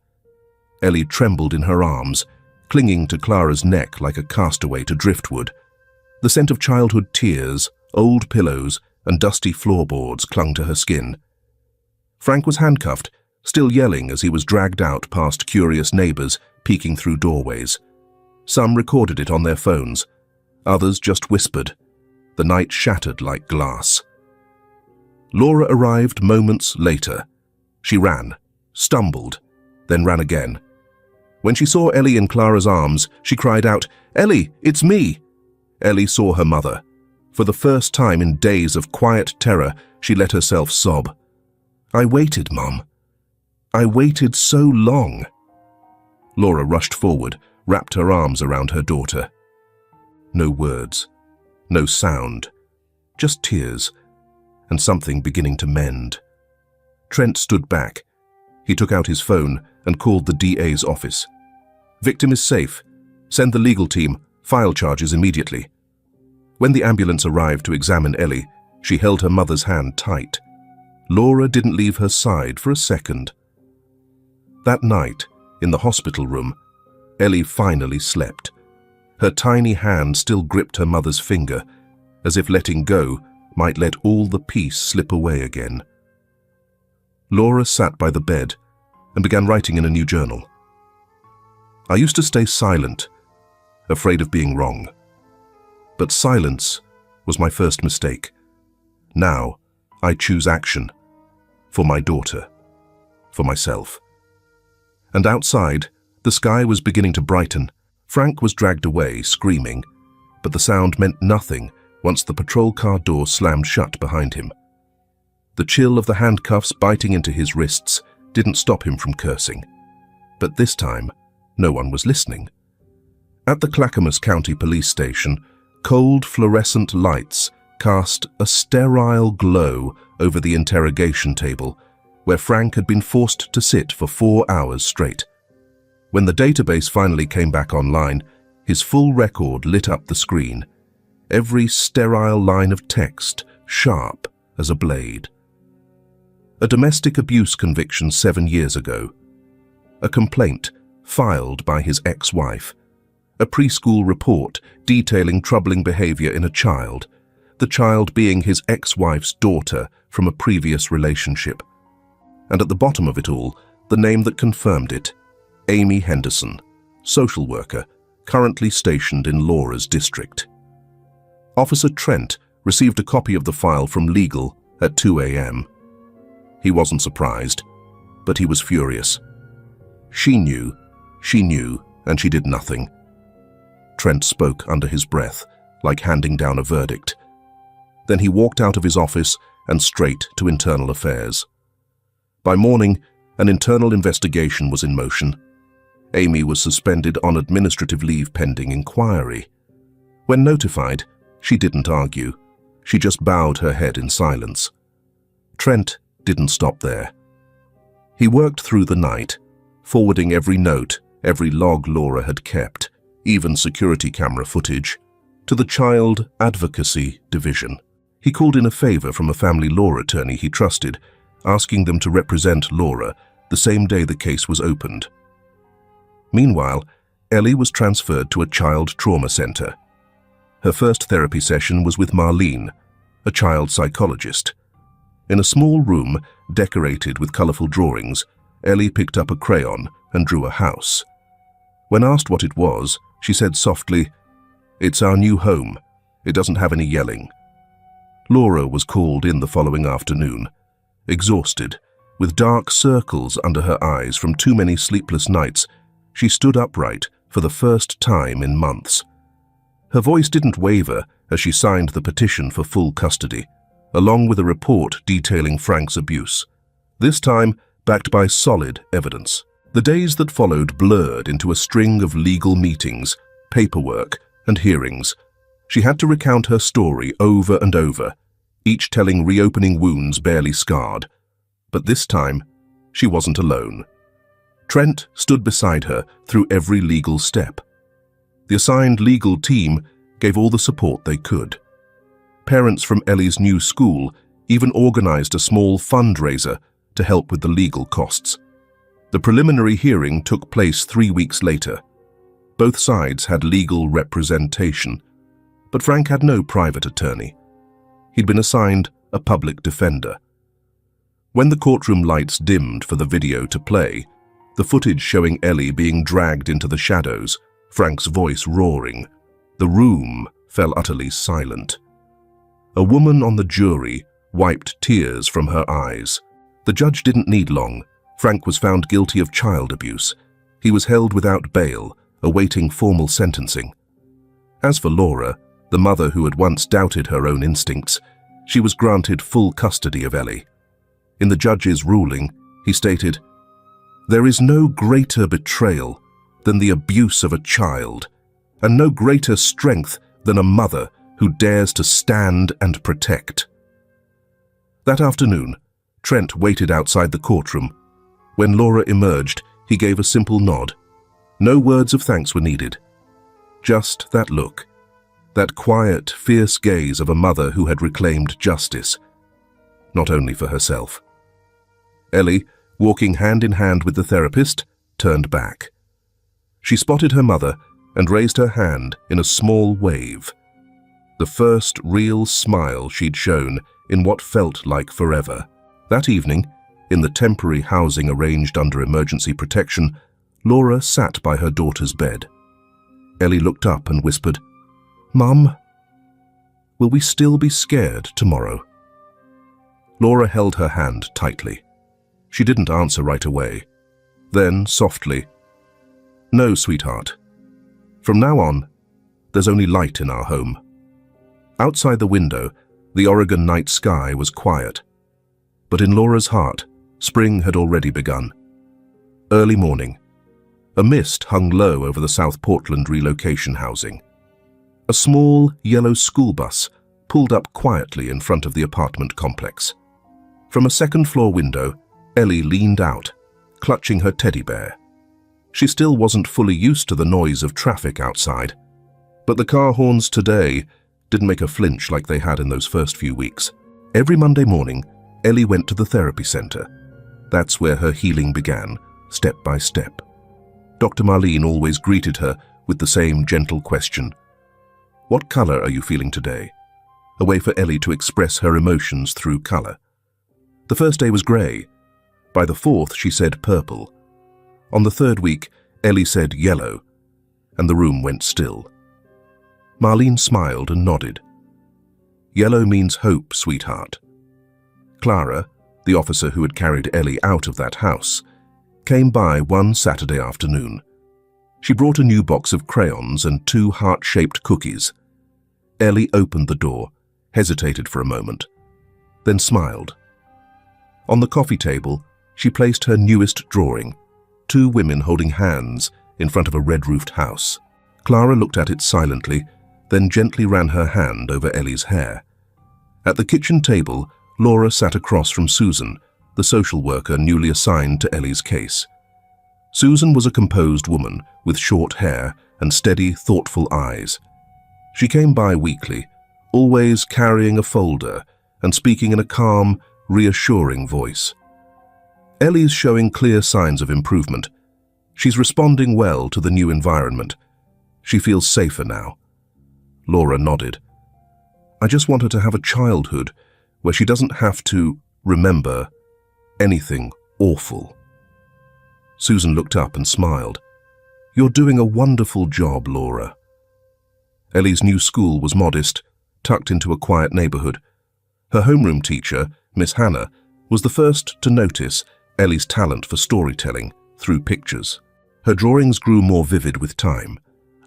Ellie trembled in her arms, clinging to Clara's neck like a castaway to driftwood. The scent of childhood tears, old pillows, and dusty floorboards clung to her skin. Frank was handcuffed, still yelling as he was dragged out past curious neighbors peeking through doorways. Some recorded it on their phones. Others just whispered. The night shattered like glass. Laura arrived moments later. She ran, stumbled, then ran again. When she saw Ellie in Clara's arms, she cried out, "Ellie, it's me!" Ellie saw her mother. For the first time in days of quiet terror, she let herself sob. "I waited, Mom. I waited so long." Laura rushed forward, wrapped her arms around her daughter. No words, no sound, just tears, and something beginning to mend. Trent stood back. He took out his phone and called the DA's office. "Victim is safe. Send the legal team. File charges immediately." When the ambulance arrived to examine Ellie, she held her mother's hand tight. Laura didn't leave her side for a second. That night, in the hospital room, Ellie finally slept. Her tiny hand still gripped her mother's finger, as if letting go might let all the peace slip away again. Laura sat by the bed and began writing in a new journal. "I used to stay silent, afraid of being wrong. But silence was my first mistake. Now I choose action. For my daughter. For myself." And outside, the sky was beginning to brighten. Frank was dragged away, screaming, but the sound meant nothing once the patrol car door slammed shut behind him. The chill of the handcuffs biting into his wrists didn't stop him from cursing. But this time, no one was listening. At the Clackamas County Police Station, cold fluorescent lights cast a sterile glow over the interrogation table, where Frank had been forced to sit for 4 hours straight. When the database finally came back online, his full record lit up the screen, every sterile line of text sharp as a blade. A domestic abuse conviction 7 years ago. A complaint filed by his ex-wife. A preschool report detailing troubling behavior in a child, the child being his ex-wife's daughter from a previous relationship. And at the bottom of it all, the name that confirmed it, Amy Henderson, social worker, currently stationed in Laura's district. Officer Trent received a copy of the file from legal at 2 a.m. He wasn't surprised, but he was furious. She knew, and she did nothing. Trent spoke under his breath, like handing down a verdict. Then he walked out of his office and straight to internal affairs. By morning, an internal investigation was in motion. Amy was suspended on administrative leave pending inquiry. When notified, she didn't argue. She just bowed her head in silence. Trent didn't stop there. He worked through the night, forwarding every note, every log Laura had kept, even security camera footage, to the Child Advocacy Division. He called in a favor from a family law attorney he trusted, asking them to represent Laura the same day the case was opened. Meanwhile, Ellie was transferred to a child trauma center. Her first therapy session was with Marlene, a child psychologist. In a small room decorated with colorful drawings, Ellie picked up a crayon and drew a house. When asked what it was, she said softly, "It's our new home. It doesn't have any yelling." Laura was called in the following afternoon, exhausted, with dark circles under her eyes from too many sleepless nights. She stood upright for the first time in months. Her voice didn't waver as she signed the petition for full custody, along with a report detailing Frank's abuse, this time backed by solid evidence. The days that followed blurred into a string of legal meetings, paperwork, and hearings. She had to recount her story over and over, each telling reopening wounds barely scarred. But this time, she wasn't alone. Trent stood beside her through every legal step. The assigned legal team gave all the support they could. Parents from Ellie's new school even organized a small fundraiser to help with the legal costs. The preliminary hearing took place 3 weeks later. Both sides had legal representation, but Frank had no private attorney. He'd been assigned a public defender. When the courtroom lights dimmed for the video to play, the footage showing Ellie being dragged into the shadows, Frank's voice roaring, the room fell utterly silent. A woman on the jury wiped tears from her eyes. The judge didn't need long. Frank was found guilty of child abuse. He was held without bail, awaiting formal sentencing. As for Laura, the mother who had once doubted her own instincts, she was granted full custody of Ellie. In the judge's ruling, he stated, "There is no greater betrayal than the abuse of a child, and no greater strength than a mother who dares to stand and protect." That afternoon, Trent waited outside the courtroom. When Laura emerged, he gave a simple nod. No words of thanks were needed. Just that look, that quiet, fierce gaze of a mother who had reclaimed justice, not only for herself. Ellie, walking hand in hand with the therapist, turned back. She spotted her mother and raised her hand in a small wave. The first real smile she'd shown in what felt like forever. That evening, in the temporary housing arranged under emergency protection, Laura sat by her daughter's bed. Ellie looked up and whispered, "Mum, will we still be scared tomorrow?" Laura held her hand tightly. She didn't answer right away. Then, softly, "No, sweetheart. From now on, there's only light in our home." Outside the window, the Oregon night sky was quiet. But in Laura's heart, spring had already begun. Early morning. A mist hung low over the South Portland relocation housing. A small, yellow school bus pulled up quietly in front of the apartment complex. From a second-floor window, Ellie leaned out, clutching her teddy bear. She still wasn't fully used to the noise of traffic outside, but the car horns today didn't make her flinch like they had in those first few weeks. Every Monday morning, Ellie went to the therapy center. That's where her healing began, step by step. Dr. Marlene always greeted her with the same gentle question. "What color are you feeling today?" A way for Ellie to express her emotions through color. The first day was gray. By the fourth, she said purple. On the third week, Ellie said yellow, and the room went still. Marlene smiled and nodded. "Yellow means hope, sweetheart." Clara, the officer who had carried Ellie out of that house, came by one Saturday afternoon. She brought a new box of crayons and 2 heart-shaped cookies. Ellie opened the door, hesitated for a moment, then smiled. On the coffee table, she placed her newest drawing, 2 women holding hands in front of a red-roofed house. Clara looked at it silently, then gently ran her hand over Ellie's hair. At the kitchen table, Laura sat across from Susan, the social worker newly assigned to Ellie's case. Susan was a composed woman with short hair and steady, thoughtful eyes. She came by weekly, always carrying a folder and speaking in a calm, reassuring voice. "Ellie's showing clear signs of improvement. She's responding well to the new environment. She feels safer now." Laura nodded. "I just want her to have a childhood where she doesn't have to remember anything awful." Susan looked up and smiled. "You're doing a wonderful job, Laura." Ellie's new school was modest, tucked into a quiet neighborhood. Her homeroom teacher, Miss Hannah, was the first to notice Ellie's talent for storytelling through pictures. Her drawings grew more vivid with time.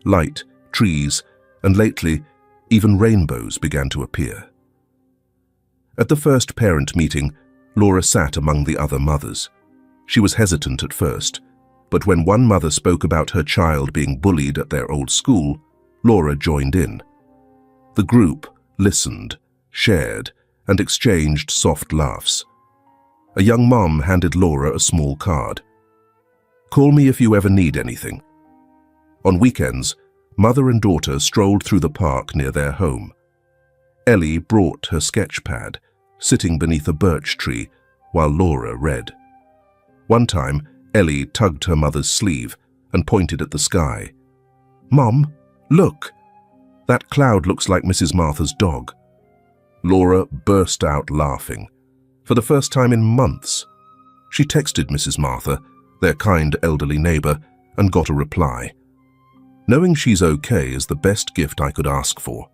Light, trees, and lately, even rainbows began to appear. At the first parent meeting, Laura sat among the other mothers. She was hesitant at first, but when one mother spoke about her child being bullied at their old school, Laura joined in. The group listened, shared, and exchanged soft laughs. A young mom handed Laura a small card. "Call me if you ever need anything." On weekends, mother and daughter strolled through the park near their home. Ellie brought her sketch pad, sitting beneath a birch tree while Laura read. One time, Ellie tugged her mother's sleeve and pointed at the sky. "Mom, look! That cloud looks like Mrs. Martha's dog." Laura burst out laughing. For the first time in months, she texted Mrs. Martha, their kind elderly neighbor, and got a reply. "Knowing she's okay is the best gift I could ask for."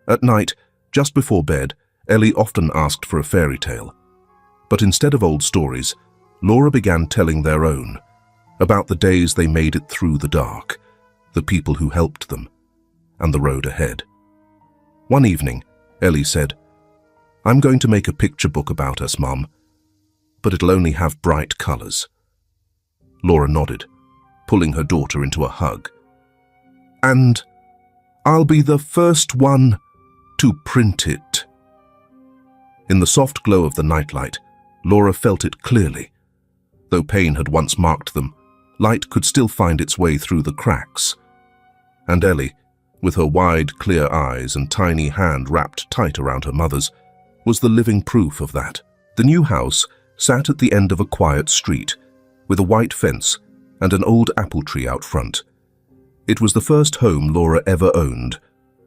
At night, just before bed, Ellie often asked for a fairy tale. But instead of old stories, Laura began telling their own, about the days they made it through the dark, the people who helped them, and the road ahead. One evening, Ellie said, "I'm going to make a picture book about us, Mum, but it'll only have bright colors." Laura nodded, pulling her daughter into a hug. "And I'll be the first one to print it." In the soft glow of the nightlight, Laura felt it clearly. Though pain had once marked them, light could still find its way through the cracks. And Ellie, with her wide, clear eyes and tiny hand wrapped tight around her mother's, was the living proof of that. The new house sat at the end of a quiet street, with a white fence and an old apple tree out front. It was the first home Laura ever owned,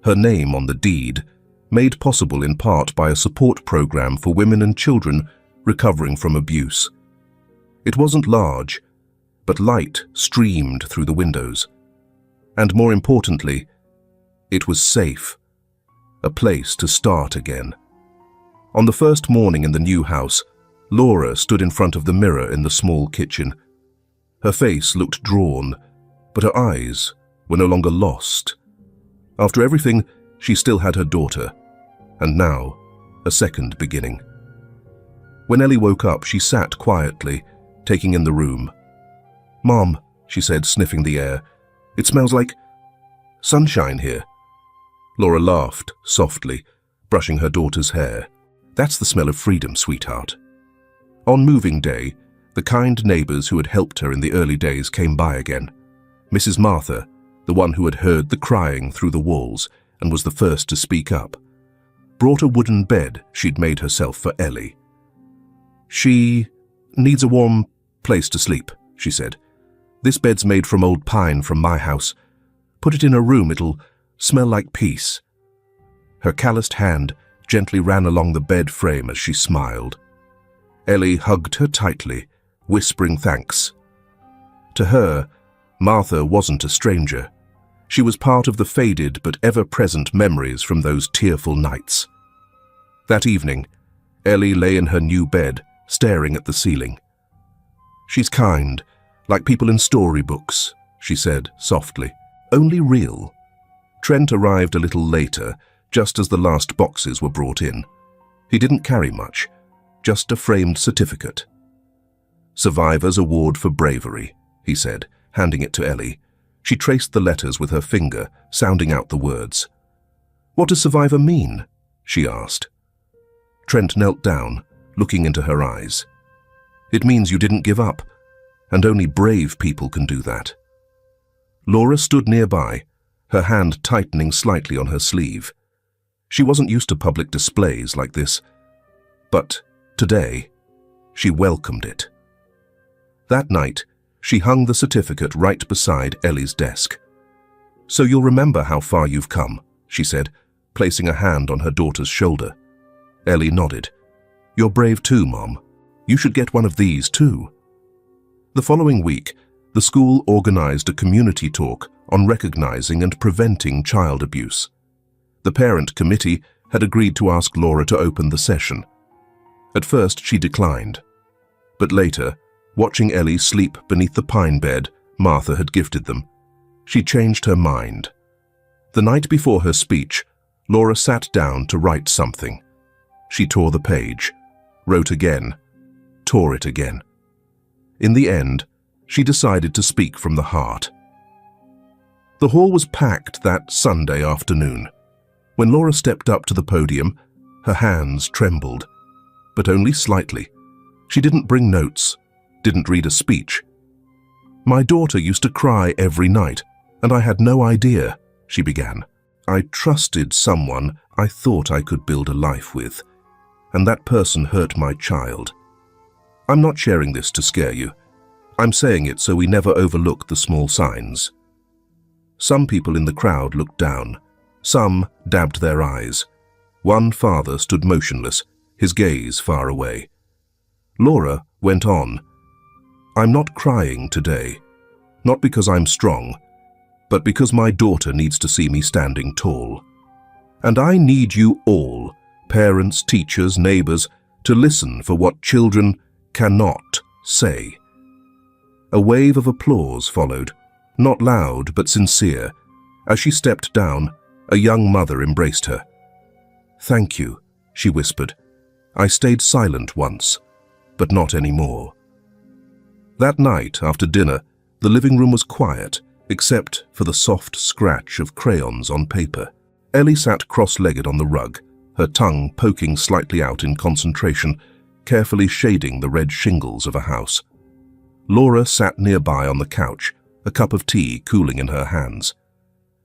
her name on the deed, made possible in part by a support program for women and children recovering from abuse. It wasn't large, but light streamed through the windows. And more importantly, it was safe, a place to start again. On the first morning in the new house, Laura stood in front of the mirror in the small kitchen. Her face looked drawn, but her eyes were no longer lost. After everything, she still had her daughter, and now a second beginning. When Ellie woke up, she sat quietly, taking in the room. "Mom," she said, sniffing the air, "it smells like sunshine here." Laura laughed softly, brushing her daughter's hair. "That's the smell of freedom, sweetheart." On moving day, the kind neighbors who had helped her in the early days came by again. Mrs. Martha, the one who had heard the crying through the walls and was the first to speak up, brought a wooden bed she'd made herself for Ellie. "She needs a warm place to sleep," she said. "This bed's made from old pine from my house. Put it in her room, it'll smell like peace." Her calloused hand gently ran along the bed frame as she smiled. Ellie hugged her tightly, whispering thanks. To her, Martha wasn't a stranger. She was part of the faded but ever-present memories from those tearful nights. That evening, Ellie lay in her new bed, staring at the ceiling. "She's kind, like people in storybooks," she said softly. "Only real." Trent arrived a little later, just as the last boxes were brought in. He didn't carry much, just a framed certificate. "Survivor's Award for Bravery," he said, handing it to Ellie. She traced the letters with her finger, sounding out the words. "What does survivor mean?" she asked. Trent knelt down, looking into her eyes. "It means you didn't give up, and only brave people can do that." Laura stood nearby, her hand tightening slightly on her sleeve. She wasn't used to public displays like this, but today, she welcomed it. That night, she hung the certificate right beside Ellie's desk. "So you'll remember how far you've come," she said, placing a hand on her daughter's shoulder. Ellie nodded. "You're brave too, Mom. You should get one of these too." The following week, the school organized a community talk on recognizing and preventing child abuse. The parent committee had agreed to ask Laura to open the session. At first, she declined. But later, watching Ellie sleep beneath the pine bed Martha had gifted them, she changed her mind. The night before her speech, Laura sat down to write something. She tore the page, wrote again, tore it again. In the end, she decided to speak from the heart. The hall was packed that Sunday afternoon. When Laura stepped up to the podium, her hands trembled, but only slightly. She didn't bring notes, didn't read a speech. "My daughter used to cry every night, and I had no idea," she began. "I trusted someone I thought I could build a life with, and that person hurt my child. I'm not sharing this to scare you. I'm saying it so we never overlook the small signs. Some people in the crowd looked down. Some dabbed their eyes. One father stood motionless, his gaze far away. Laura went on. I'm not crying today, not because I'm strong, but because my daughter needs to see me standing tall. And I need you all, parents, teachers, neighbors, to listen for what children cannot say. A wave of applause followed, not loud but sincere. As she stepped down, a young mother embraced her. "Thank you," she whispered. "I stayed silent once, but not anymore." That night, after dinner, the living room was quiet, except for the soft scratch of crayons on paper. Ellie sat cross-legged on the rug, her tongue poking slightly out in concentration, carefully shading the red shingles of a house. Laura sat nearby on the couch, a cup of tea cooling in her hands.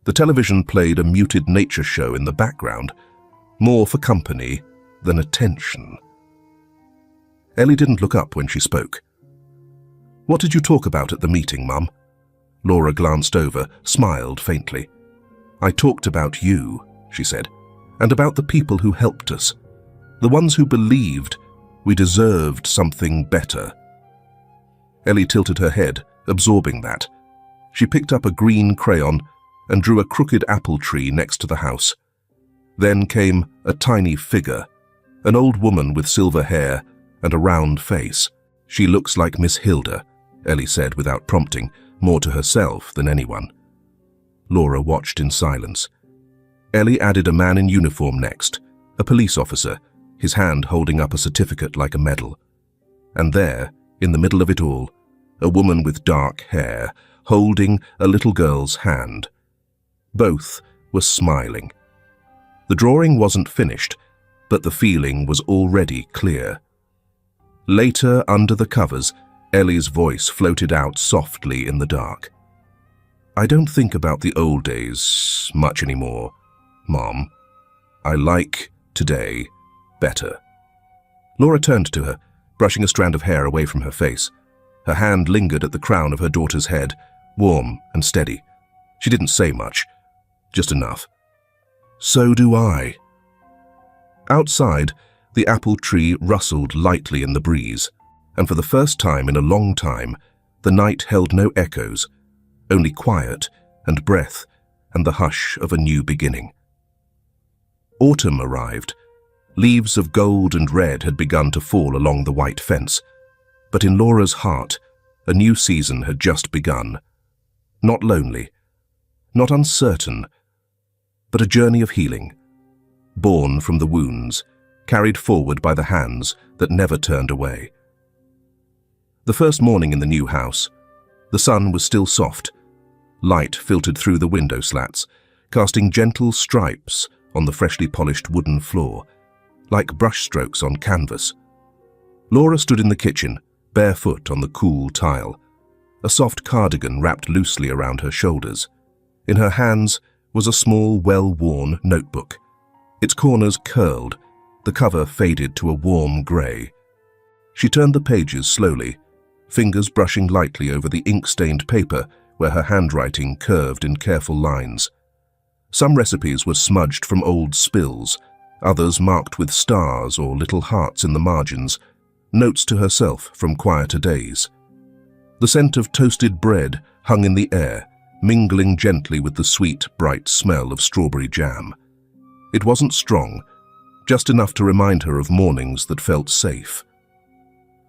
The television played a muted nature show in the background, more for company than attention. Ellie didn't look up when she spoke. "What did you talk about at the meeting, Mum?" Laura glanced over, smiled faintly. "I talked about you," she said, "and about the people who helped us, the ones who believed we deserved something better." Ellie tilted her head, absorbing that. She picked up a green crayon and drew a crooked apple tree next to the house. Then came a tiny figure, an old woman with silver hair and a round face. "She looks like Miss Hilda," Ellie said without prompting, more to herself than anyone. Laura watched in silence. Ellie added a man in uniform next, a police officer, his hand holding up a certificate like a medal. And there, in the middle of it all, a woman with dark hair, holding a little girl's hand. Both were smiling. The drawing wasn't finished, but the feeling was already clear. Later, under the covers, Ellie's voice floated out softly in the dark. "I don't think about the old days much anymore, Mom. I like today better." Laura turned to her, brushing a strand of hair away from her face. Her hand lingered at the crown of her daughter's head, warm and steady. She didn't say much, just enough. "So do I." Outside, the apple tree rustled lightly in the breeze, and for the first time in a long time, the night held no echoes, only quiet and breath and the hush of a new beginning. Autumn arrived. Leaves of gold and red had begun to fall along the white fence, but in Laura's heart, a new season had just begun. Not lonely, not uncertain, but a journey of healing, born from the wounds, carried forward by the hands that never turned away. The first morning in the new house, the sun was still soft. Light filtered through the window slats, casting gentle stripes on the freshly polished wooden floor, like brushstrokes on canvas. Laura stood in the kitchen, barefoot on the cool tile, a soft cardigan wrapped loosely around her shoulders. In her hands was a small, well-worn notebook. Its corners curled, the cover faded to a warm grey. She turned the pages slowly, fingers brushing lightly over the ink-stained paper where her handwriting curved in careful lines. Some recipes were smudged from old spills, others marked with stars or little hearts in the margins, notes to herself from quieter days. The scent of toasted bread hung in the air, mingling gently with the sweet, bright smell of strawberry jam. It wasn't strong, just enough to remind her of mornings that felt safe.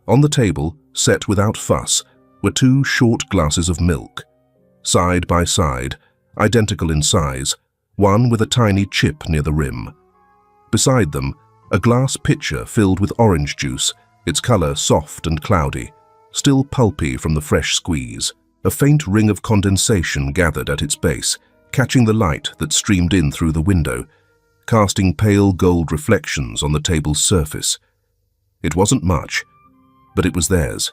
On the table, set without fuss, were 2 short glasses of milk. Side by side, identical in size, one with a tiny chip near the rim. Beside them, a glass pitcher filled with orange juice, its color soft and cloudy, still pulpy from the fresh squeeze. A faint ring of condensation gathered at its base, catching the light that streamed in through the window, casting pale gold reflections on the table's surface. It wasn't much, but it was theirs,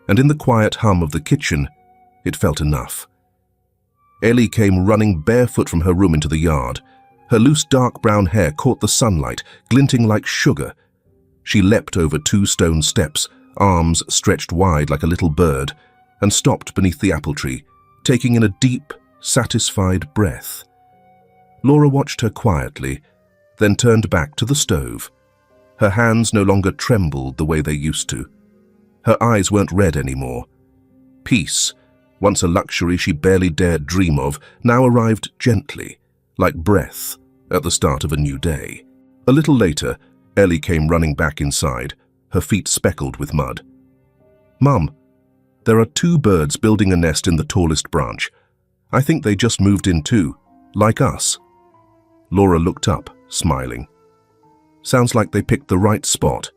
and in the quiet hum of the kitchen, it felt enough. Ellie came running barefoot from her room into the yard. Her loose dark brown hair caught the sunlight, glinting like sugar. She leapt over 2 stone steps, arms stretched wide like a little bird, and stopped beneath the apple tree, taking in a deep, satisfied breath. Laura watched her quietly, then turned back to the stove. Her hands no longer trembled the way they used to. Her eyes weren't red anymore. Peace, once a luxury she barely dared dream of, now arrived gently, like breath at the start of a new day. A little later, Ellie came running back inside, her feet speckled with mud. "Mum, there are 2 birds building a nest in the tallest branch. I think they just moved in too, like us." Laura looked up, smiling. "Sounds like they picked the right spot."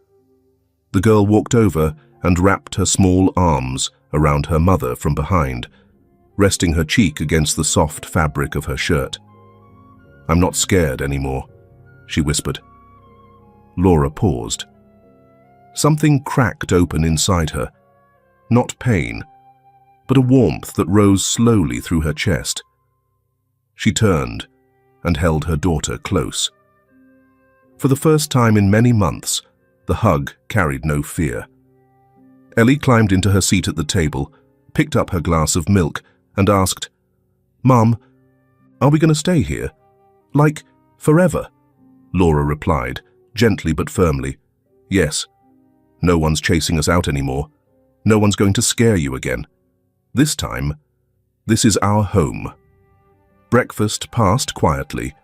The girl walked over and wrapped her small arms around her mother from behind, resting her cheek against the soft fabric of her shirt. "I'm not scared anymore," she whispered. Laura paused. Something cracked open inside her. Not pain, but a warmth that rose slowly through her chest. She turned and held her daughter close. For the first time in many months, the hug carried no fear. Ellie climbed into her seat at the table, picked up her glass of milk, and asked, "Mum, are we going to stay here? Like, forever?" Laura replied, gently but firmly, "Yes. No one's chasing us out anymore. No one's going to scare you again. This time, this is our home." Breakfast passed quietly.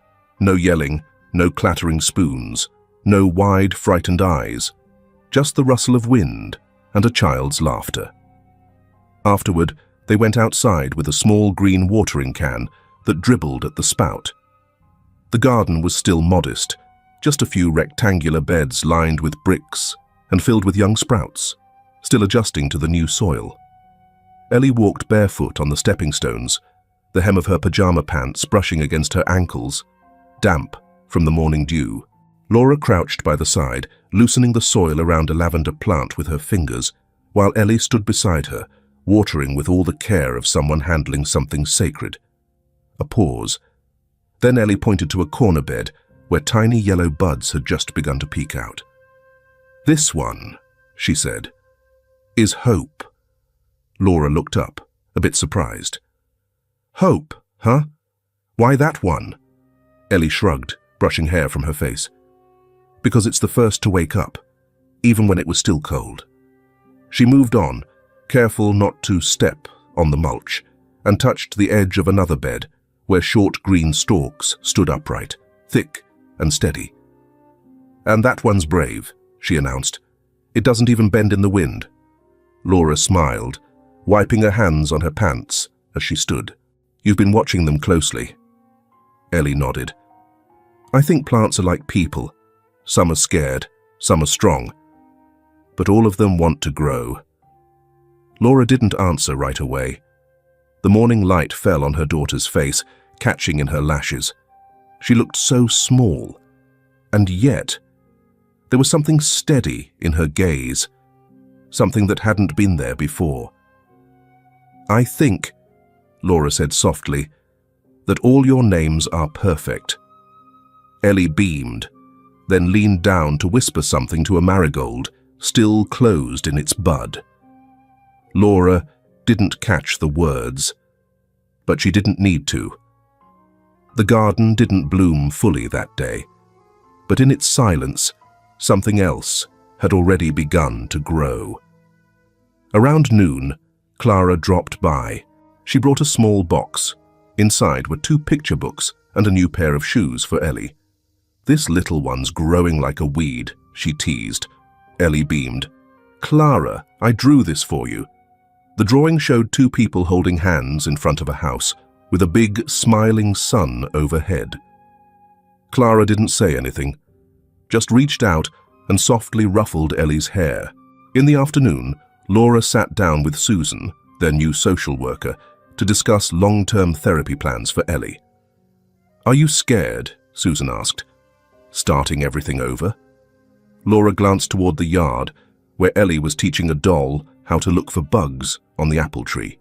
No yelling, no clattering spoons, no wide, frightened eyes, just the rustle of wind and a child's laughter. Afterward, they went outside with a small green watering can that dribbled at the spout. The garden was still modest, just a few rectangular beds lined with bricks and filled with young sprouts, still adjusting to the new soil. Ellie walked barefoot on the stepping stones, the hem of her pajama pants brushing against her ankles, damp from the morning dew. Laura crouched by the side, loosening the soil around a lavender plant with her fingers, while Ellie stood beside her, watering with all the care of someone handling something sacred. A pause. Then Ellie pointed to a corner bed where tiny yellow buds had just begun to peek out. "This one," she said, "is Hope." Laura looked up, a bit surprised. "Hope, huh? Why that one?" Ellie shrugged, brushing hair from her face. "Because it's the first to wake up, even when it was still cold." She moved on, careful not to step on the mulch, and touched the edge of another bed where short green stalks stood upright, thick and steady. "And that one's brave," she announced. "It doesn't even bend in the wind." Laura smiled, wiping her hands on her pants as she stood. "You've been watching them closely." Ellie nodded. "I think plants are like people. Some are scared, some are strong. But all of them want to grow." Laura didn't answer right away. The morning light fell on her daughter's face, catching in her lashes. She looked so small, and yet there was something steady in her gaze, something that hadn't been there before. "I think," Laura said softly, "that all your names are perfect." Ellie beamed, then leaned down to whisper something to a marigold, still closed in its bud. Laura didn't catch the words, but she didn't need to. The garden didn't bloom fully that day, but in its silence, something else had already begun to grow. Around noon, Clara dropped by. She brought a small box. Inside were 2 picture books and a new pair of shoes for Ellie. "This little one's growing like a weed," she teased. Ellie beamed. "Clara, I drew this for you." The drawing showed 2 people holding hands in front of a house, with a big, smiling sun overhead. Clara didn't say anything, just reached out and softly ruffled Ellie's hair. In the afternoon, Laura sat down with Susan, their new social worker, to discuss long-term therapy plans for Ellie. "Are you scared?" Susan asked. "Starting everything over?" Laura glanced toward the yard, where Ellie was teaching a doll how to look for bugs on the apple tree.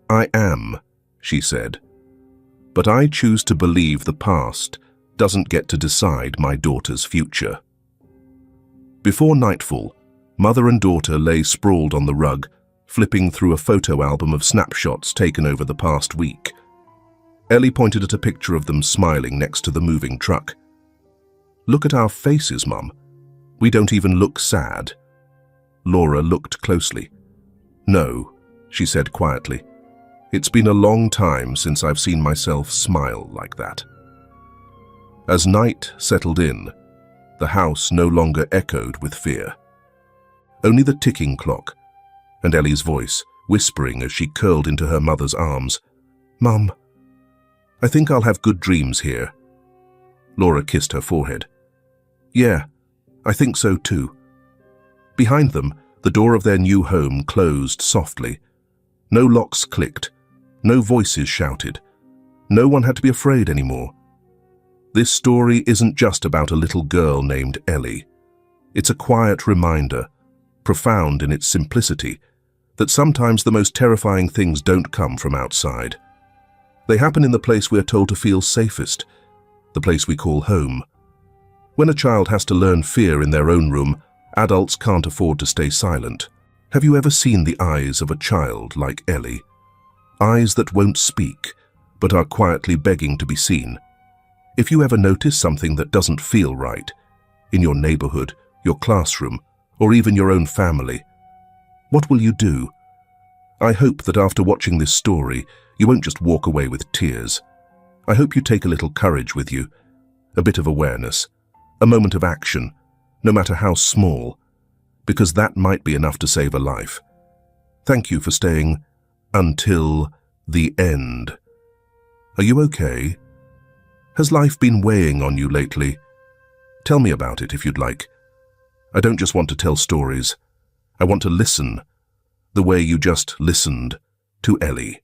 "I am," she said, "but I choose to believe the past doesn't get to decide my daughter's future." Before nightfall, mother and daughter lay sprawled on the rug, flipping through a photo album of snapshots taken over the past week. Ellie pointed at a picture of them smiling next to the moving truck. "Look at our faces, Mum. We don't even look sad." Laura looked closely. "No," she said quietly. "It's been a long time since I've seen myself smile like that." As night settled in, the house no longer echoed with fear. Only the ticking clock, and Ellie's voice, whispering as she curled into her mother's arms. "Mum, I think I'll have good dreams here." Laura kissed her forehead. "Yeah, I think so too." Behind them, the door of their new home closed softly. No locks clicked, no voices shouted. No one had to be afraid anymore. This story isn't just about a little girl named Ellie. It's a quiet reminder, profound in its simplicity, that sometimes the most terrifying things don't come from outside. They happen in the place we're told to feel safest, the place we call home. When a child has to learn fear in their own room, adults can't afford to stay silent. Have you ever seen the eyes of a child like Ellie? Eyes that won't speak, but are quietly begging to be seen. If you ever notice something that doesn't feel right, in your neighborhood, your classroom, or even your own family, what will you do? I hope that after watching this story, you won't just walk away with tears. I hope you take a little courage with you, a bit of awareness, a moment of action, no matter how small, because that might be enough to save a life. Thank you for staying until the end. Are you okay? Has life been weighing on you lately? Tell me about it if you'd like. I don't just want to tell stories. I want to listen, the way you just listened to Ellie.